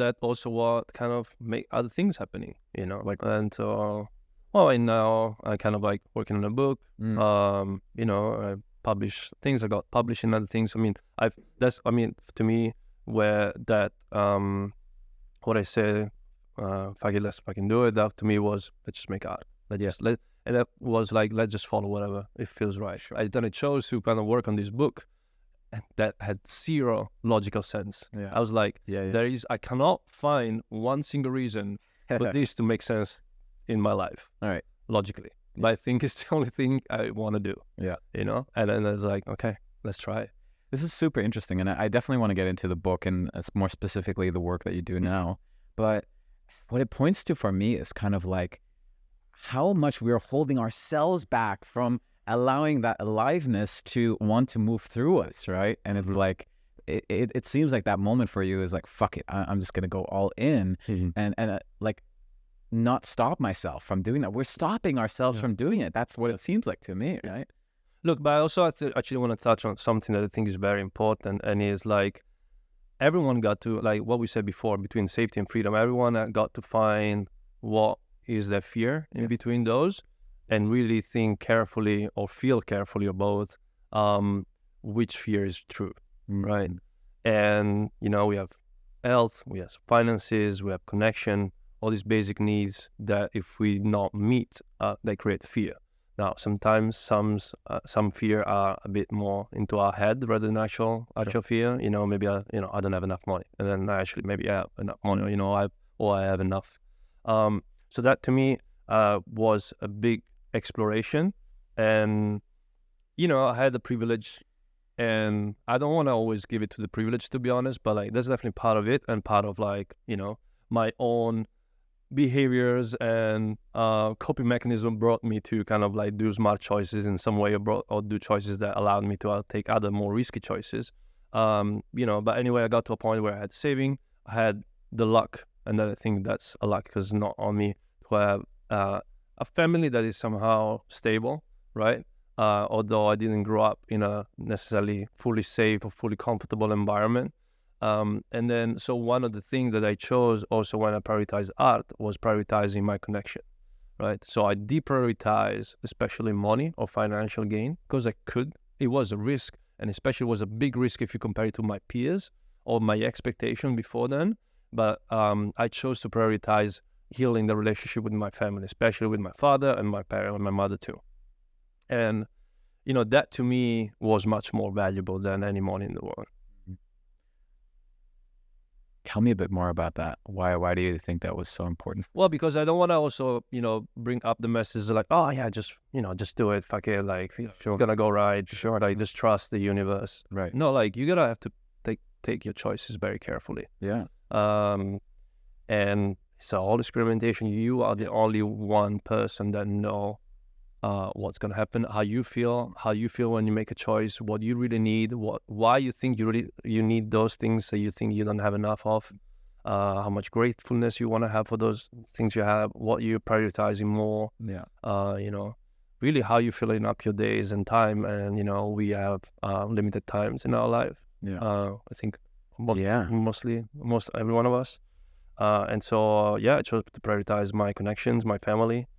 that also what kind of make other things happening, you know, like, and so, and now I kind of like working on a book, you know, I publish things, I got published in other things. I mean, to me, where that, what I say, fuck it, let's fucking do it. That to me was, let's just make art. And that was like, let's just follow whatever it feels right. Then I chose to kind of work on this book, and that had zero logical sense. I was like, I cannot find one single reason for this to make sense in my life. All right, logically. But I think it's the only thing I want to do. Yeah, you know. And then I was like, okay, let's try it. This is super interesting, and I definitely want to get into the book and more specifically the work that you do now. But what it points to for me is kind of like how much we're holding ourselves back from allowing that aliveness to want to move through us, right? And it's like, it seems like that moment for you is like, fuck it, I'm just going to go all in and like not stop myself from doing that. We're stopping ourselves from doing it. That's what it seems like to me, right? Look, but I also actually want to touch on something that I think is very important, and is like, everyone got to, like what we said before, between safety and freedom, everyone got to find what is their fear in between those, and really think carefully or feel carefully about which fear is true, right? And, you know, we have health, we have finances, we have connection, all these basic needs that if we not meet, they create fear. Now, sometimes some fear are a bit more into our head rather than actual fear. You know, maybe I don't have enough money, and then maybe I have enough money. You know, I have enough. So that to me was a big exploration, and you know, I had the privilege, and I don't want to always give it to the privilege, to be honest, but like that's definitely part of it, and part of like, you know, my own behaviors and coping mechanism brought me to kind of like do smart choices in some way, or do choices that allowed me to take other more risky choices. You know, but anyway, I got to a point where I had saving, I had the luck, and then I think that's a luck because it's not on me to have a family that is somehow stable, right? Although I didn't grow up in a necessarily fully safe or fully comfortable environment. And then, so one of the things that I chose also when I prioritized art was prioritizing my connection, right? So I deprioritized especially money or financial gain because I could. It was a risk, and especially was a big risk if you compare it to my peers or my expectation before then. But I chose to prioritize healing the relationship with my family, especially with my father and my parent and my mother too. And, you know, that to me was much more valuable than any money in the world. Tell me a bit more about that. Why do you think that was so important? Well, because I don't want to also, bring up the message like, oh yeah, just do it, fuck it, like, it's gonna go right, sure, like, just trust the universe. Right. No, like, you gotta have to take your choices very carefully. Yeah. And so all experimentation, you are the only one person that know what's gonna happen, how you feel when you make a choice, what you really need, why you think you need those things that you think you don't have enough of, how much gratefulness you want to have for those things you have, what you're prioritizing more. Yeah. Really how you're filling up your days and time, and we have limited times in our life. Yeah. I think most every one of us. And so I chose to prioritize my connections, my family,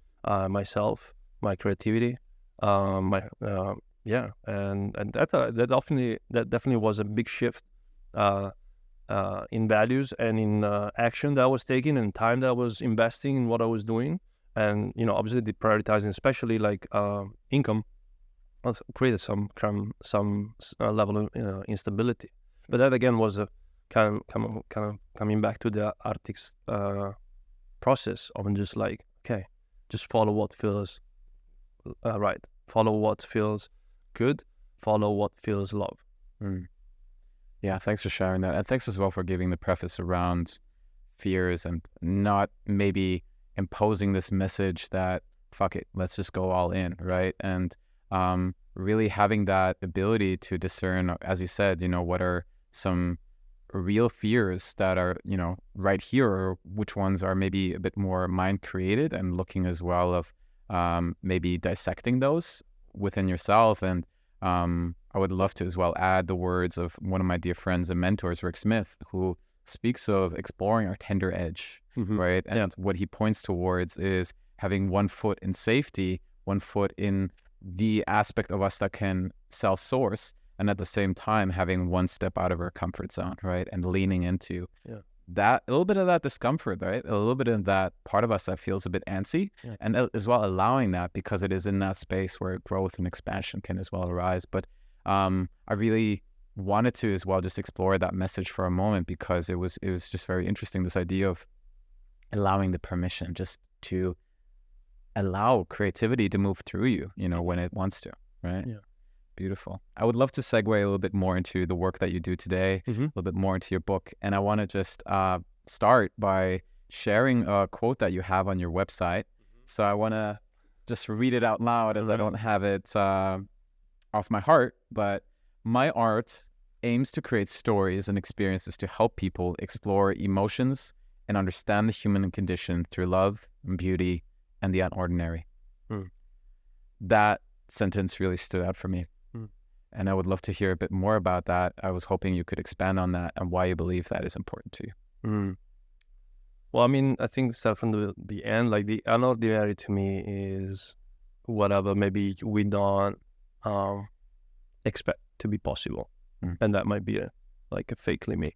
myself, my creativity, and that definitely was a big shift in values and in action that I was taking and time that I was investing in what I was doing, and obviously the prioritizing, especially like income, also created some level of instability. But that again was a kind of coming back to the artist's process of just like, okay, just follow what feels right, follow what feels good, follow what feels love. Yeah, thanks for sharing that, and thanks as well for giving the preface around fears and not maybe imposing this message that fuck it, let's just go all in, right? And really having that ability to discern, as you said, what are some real fears that are, right here, or which ones are maybe a bit more mind created, and looking as well of maybe dissecting those within yourself. And I would love to as well add the words of one of my dear friends and mentors, Rick Smith, who speaks of exploring our tender edge, right? And what he points towards is having one foot in safety, one foot in the aspect of us that can self-source, and at the same time having one step out of our comfort zone, right? And leaning into that, a little bit of that discomfort, right? A little bit of that part of us that feels a bit antsy, and as well allowing that, because it is in that space where growth and expansion can as well arise. But I really wanted to as well just explore that message for a moment, because it was just very interesting, this idea of allowing the permission just to allow creativity to move through you, when it wants to, right? Yeah. Beautiful. I would love to segue a little bit more into the work that you do today, a little bit more into your book. And I want to just start by sharing a quote that you have on your website. So I want to just read it out loud, as I don't have it off my heart. But my art aims to create stories and experiences to help people explore emotions and understand the human condition through love and beauty and the unordinary. That sentence really stood out for me. And I would love to hear a bit more about that. I was hoping you could expand on that and why you believe that is important to you. Well, I mean, I think start from the end, like the unordinary to me is whatever maybe we don't expect to be possible. And that might be a fake limit.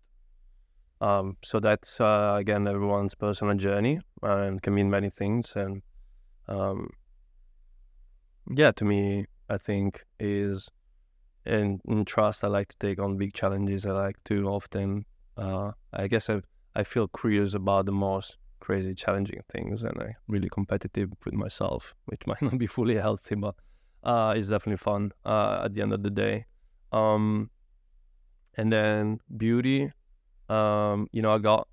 So that's, again, everyone's personal journey and can mean many things. And to me, I think is in trust. I like to take on big challenges. I like to often, I guess I feel curious about the most crazy, challenging things, and I'm really competitive with myself, which might not be fully healthy, but it's definitely fun at the end of the day. And then beauty, I got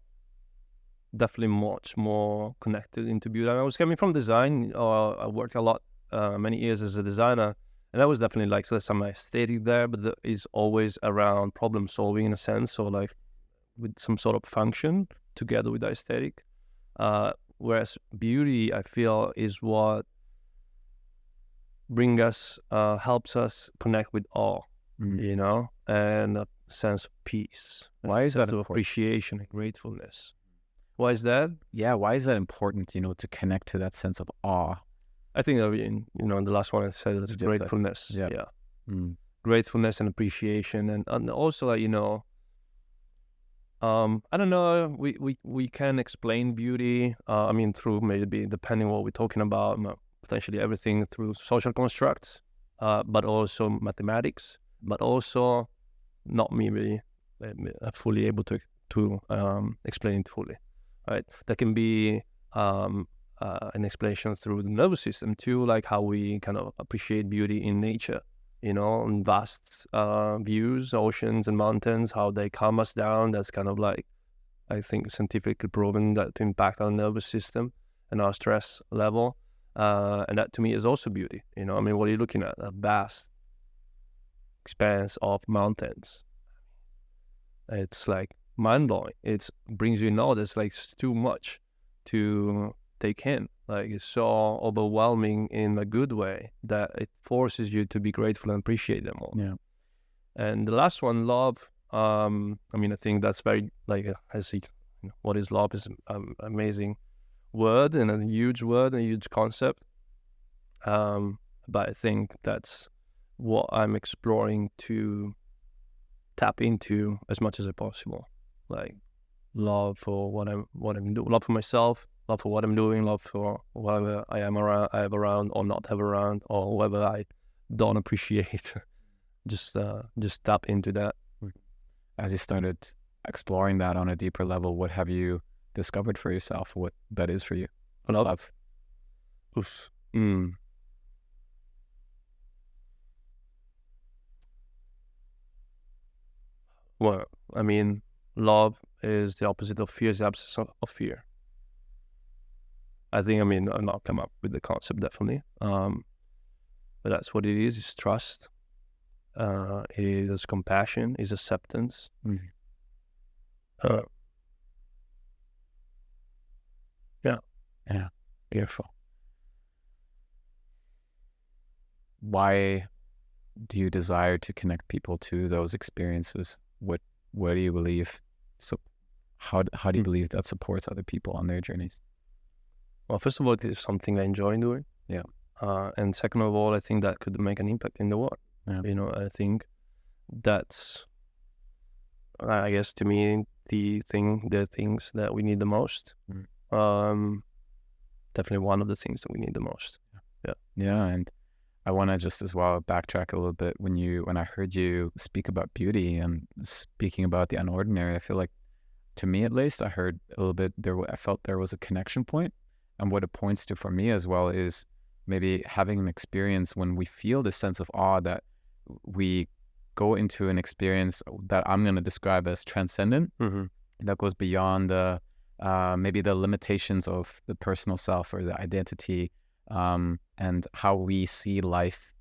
definitely much more connected into beauty. I was coming from design. I worked a lot, many years as a designer, and that was definitely so there's some aesthetic there, but there is always around problem solving in a sense, or with some sort of function together with the aesthetic. Whereas beauty, I feel, is what helps us connect with awe, and a sense of peace. Why is that important? Appreciation and gratefulness. Why is that? Yeah, why is that important, to connect to that sense of awe? I think, in the last one I said, it's gratefulness. Yeah. Gratefulness and appreciation. And also, I don't know, we can explain beauty, through maybe, depending what we're talking about, potentially everything through social constructs, but also mathematics, but also not maybe fully able to to explain it fully, right? That can be an explanation through the nervous system too, like how we kind of appreciate beauty in nature, in vast views, oceans and mountains, how they calm us down. That's kind of like, I think, scientifically proven that to impact our nervous system and our stress level. And that to me is also beauty. I mean, what are you looking at? A vast expanse of mountains. It's like mind-blowing. It brings you there's like too much to take in. Like, it's so overwhelming in a good way that it forces you to be grateful and appreciate them all. Yeah. And the last one, love. I mean, I think that's very, like, what is love is an amazing word and a huge concept. But I think that's what I'm exploring to tap into as much as possible. Like, love for what I'm doing, love for myself, love for what I'm doing, love for whoever I have around or not have around, or whoever I don't appreciate. just tap into that. As you started exploring that on a deeper level, what have you discovered for yourself? What that is for you? Love. Oof. Well, I mean, love is the opposite of fear, is the absence of fear. I think, I've not come up with the concept, definitely. But that's what it is. It's trust. It is compassion, is acceptance. Yeah. Beautiful. Why do you desire to connect people to those experiences? What do you believe? So how do you believe that supports other people on their journeys? Well, first of all, it is something I enjoy doing. Yeah. And second of all, I think that could make an impact in the world. Yeah. I think that's, I guess, to me, the things that we need the most. Definitely one of the things that we need the most. Yeah. And I want to just as well backtrack a little bit. When I heard you speak about beauty and speaking about the unordinary, I feel like, to me at least, I heard a little bit there. I felt there was a connection point, and what it points to for me as well is maybe having an experience when we feel this sense of awe, that we go into an experience that I'm going to describe as transcendent, that goes beyond the maybe the limitations of the personal self or the identity, and how we see life,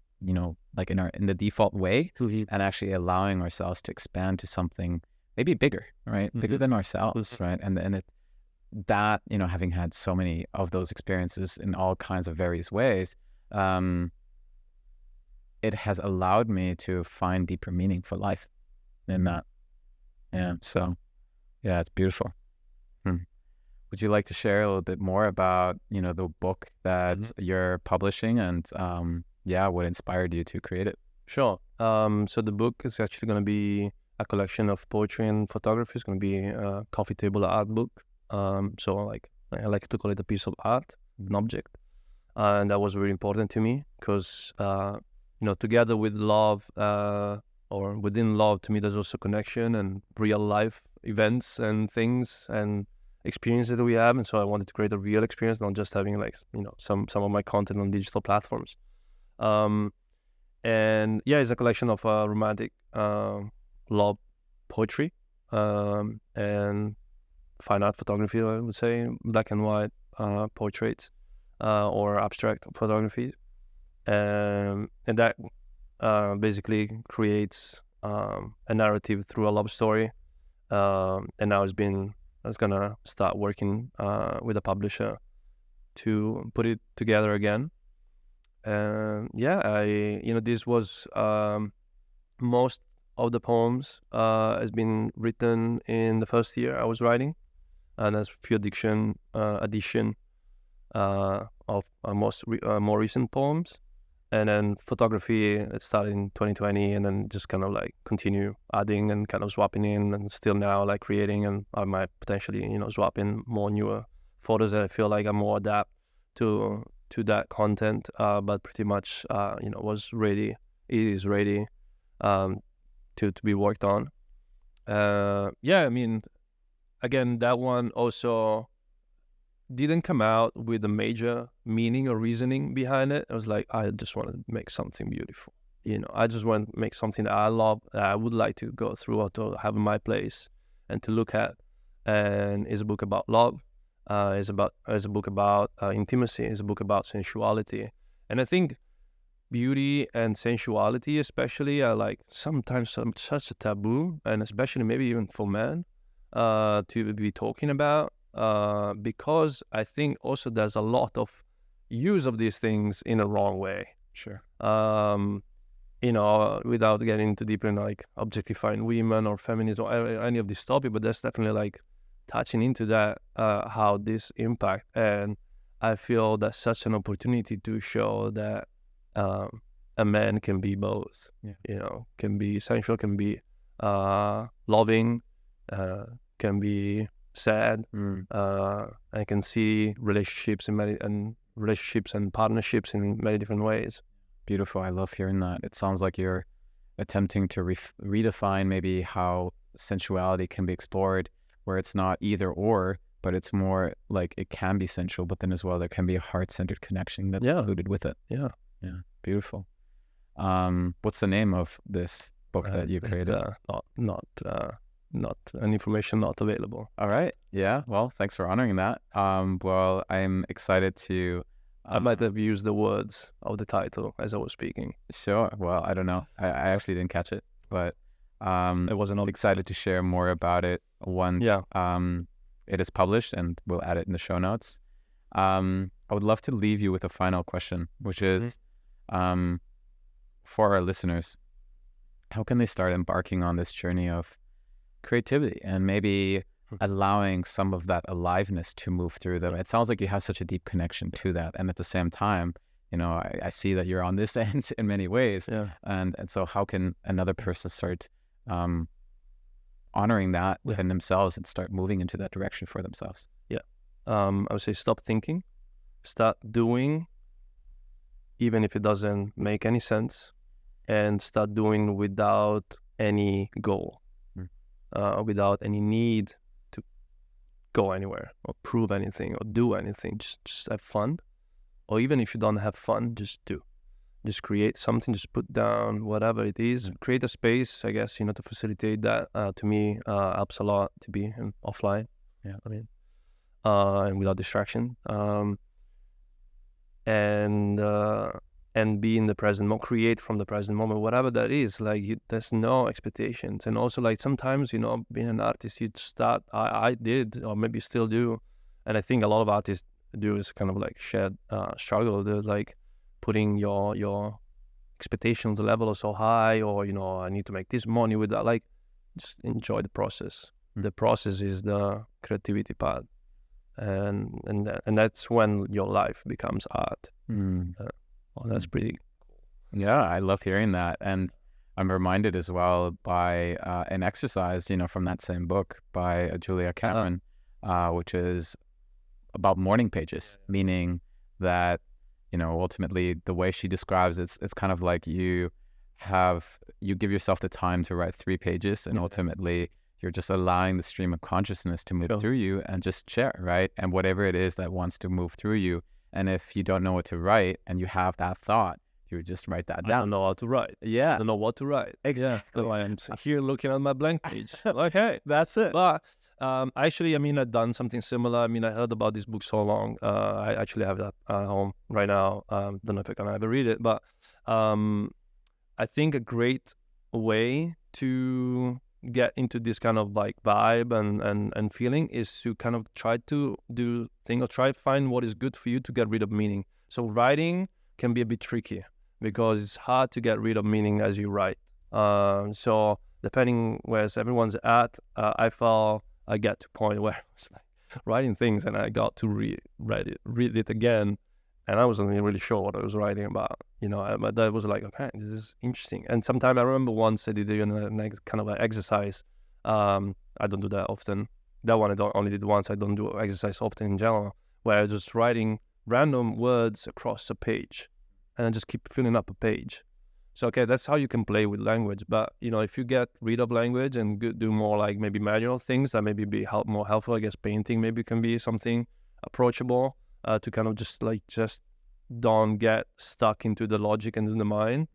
like in the default way, and actually allowing ourselves to expand to something maybe bigger, right? Bigger than ourselves, right? And that, having had so many of those experiences in all kinds of various ways, it has allowed me to find deeper meaning for life in that. Yeah. So, yeah, it's beautiful. Would you like to share a little bit more about, the book that you're publishing and, what inspired you to create it? Sure. So the book is actually going to be a collection of poetry and photography. It's going to be a coffee table art book. So like, I like to call it a piece of art, an object. And that was really important to me because, together with love, or within love, to me, there's also connection and real life events and things and experiences that we have. And so I wanted to create a real experience, not just having some of my content on digital platforms. And yeah, it's a collection of romantic love poetry and fine art photography, I would say, black and white portraits or abstract photography. And that basically creates a narrative through a love story. And now I was gonna start working with a publisher to put it together again. This was most of the poems has been written in the first year I was writing, and there's a few addition of more recent poems. And then photography, it started in 2020, and then just kind of like continue adding and kind of swapping in, and still now like creating, and I might potentially, swap in more newer photos that I feel like are more adapt to that content, but pretty much, was ready. It is ready to be worked on. again, that one also didn't come out with a major meaning or reasoning behind it. I was like, I just want to make something beautiful. I just want to make something that I love, that I would like to go through or to have in my place and to look at. And it's a book about love. It's a book about intimacy. It's a book about sensuality. And I think beauty and sensuality, especially, are like sometimes such a taboo, and especially maybe even for men to be talking about. Because I think also there's a lot of use of these things in a wrong way. Sure. Without getting too deep in like objectifying women or feminism or any of this topic, but that's definitely like touching into that, how this impact. And I feel that's such an opportunity to show that a man can be both. Can be sensual, can be loving, can be sad. I can see relationships and partnerships in many different ways. Beautiful. I love hearing that. It sounds like you're attempting to redefine maybe how sensuality can be explored, where it's not either or, but it's more like it can be sensual, but then as well there can be a heart-centered connection that's included with it. Yeah. Beautiful. What's the name of this book that you created? Not an information not available. All right. Yeah. Well, thanks for honoring that. Well, I'm excited to. I might have used the words of the title as I was speaking. Sure. Well, I don't know. I actually didn't catch it, but it wasn't excited to share more about it once it is published, and we'll add it in the show notes. I would love to leave you with a final question, which is, for our listeners, how can they start embarking on this journey of creativity and maybe allowing some of that aliveness to move through them? It sounds like you have such a deep connection to that, and at the same time, I see that you're on this end in many ways. And so how can another person start honoring that within themselves and start moving into that direction for themselves? I would say stop thinking, start doing, even if it doesn't make any sense, and start doing without any goal, without any need to go anywhere or prove anything or do anything. Just have fun. Or even if you don't have fun, just do. Just create something, just put down whatever it is. Create a space, I guess, to facilitate that. To me, helps a lot to be offline. And without distraction. And be in the present moment, create from the present moment, whatever that is. Like, there's no expectations. And also, like, sometimes, being an artist, you start, I did, or maybe still do, and I think a lot of artists do, is kind of like shared struggle. There's like putting your expectations level so high, or, I need to make this money with that. Like, just enjoy the process. The process is the creativity part. And that's when your life becomes art. Well, that's pretty cool. Yeah, I love hearing that. And I'm reminded as well by an exercise, from that same book by Julia Cameron, which is about morning pages, meaning that, ultimately the way she describes it's kind of like you give yourself the time to write 3 pages, and ultimately you're just allowing the stream of consciousness to move through you and just share, right? And whatever it is that wants to move through you. And if you don't know what to write and you have that thought, you just write that down. I don't know how to write. Yeah. I don't know what to write. Exactly. So I'm here looking at my blank page. Okay. That's it. But actually, I've done something similar. I heard about this book so long. I actually have that at home right now. Don't know if I can ever read it. But I think a great way to get into this kind of like vibe and feeling is to kind of try to do things, or try to find what is good for you to get rid of meaning. So writing can be a bit tricky because it's hard to get rid of meaning as you write. So depending where everyone's at, I felt I get to a point where I was like writing things and I got to read it again, and I wasn't really sure what I was writing about. But that was like, okay, this is interesting. And sometimes I remember once I did kind of an exercise. I don't do that often. That one I only did once. I don't do exercise often in general, where I just writing random words across a page, and I just keep filling up a page. So, okay, that's how you can play with language. But, if you get rid of language and do more like maybe manual things that maybe be more helpful, I guess painting maybe can be something approachable to kind of just don't get stuck into the logic and in the mind.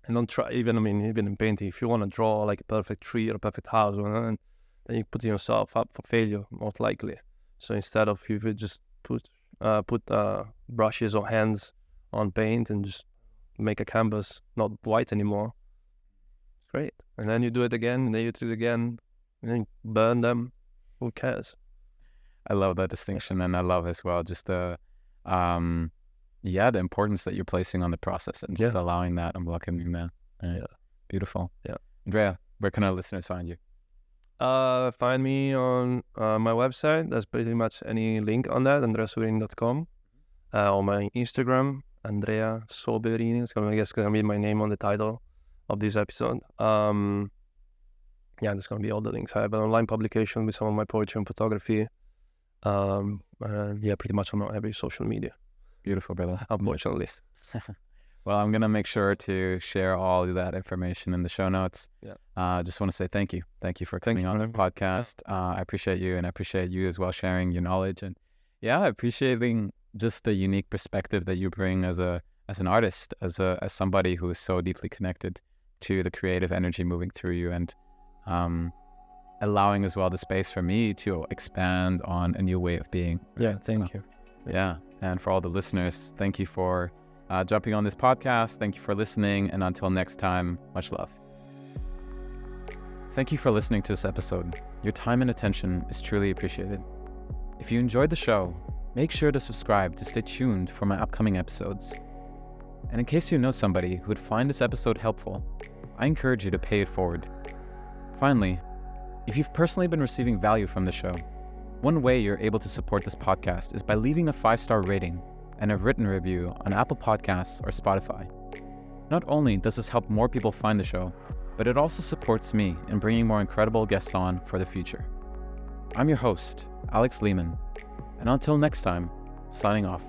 And don't try, even in painting, if you want to draw like a perfect tree or a perfect house, then you're putting yourself up for failure, most likely. So instead of you would just put brushes or hands on paint and just make a canvas not white anymore. It's great. And then you do it again, and then you do it again, and then you burn them. Who cares? I love that distinction, and I love as well just the importance that you're placing on the process and just allowing that and welcoming that. Yeah. Beautiful. Yeah. Andrea, where can our listeners find you? Find me on my website. There's pretty much any link on that, andreasoverini.com. On my Instagram, Andrea Soverini. It's going to be my name on the title of this episode. There's going to be all the links. I have an online publication with some of my poetry and photography. Pretty much on every social media. Beautiful, brother. Unfortunately. Well, I'm going to make sure to share all of that information in the show notes. Yeah. Just want to say thank you. Thank you for coming on the podcast. I appreciate you, and I appreciate you as well sharing your knowledge, and appreciating just the unique perspective that you bring as an artist, as somebody who is so deeply connected to the creative energy moving through you, and allowing as well the space for me to expand on a new way of being. Yeah, thank you. Yeah, and for all the listeners, thank you for jumping on this podcast. Thank you for listening, and until next time, much love. Thank you for listening to this episode. Your time and attention is truly appreciated. If you enjoyed the show, make sure to subscribe to stay tuned for my upcoming episodes. And in case you know somebody who would find this episode helpful, I encourage you to pay it forward. Finally, if you've personally been receiving value from the show, one way you're able to support this podcast is by leaving a 5-star rating and a written review on Apple Podcasts or Spotify. Not only does this help more people find the show, but it also supports me in bringing more incredible guests on for the future. I'm your host, Alex Lehman, and until next time, signing off.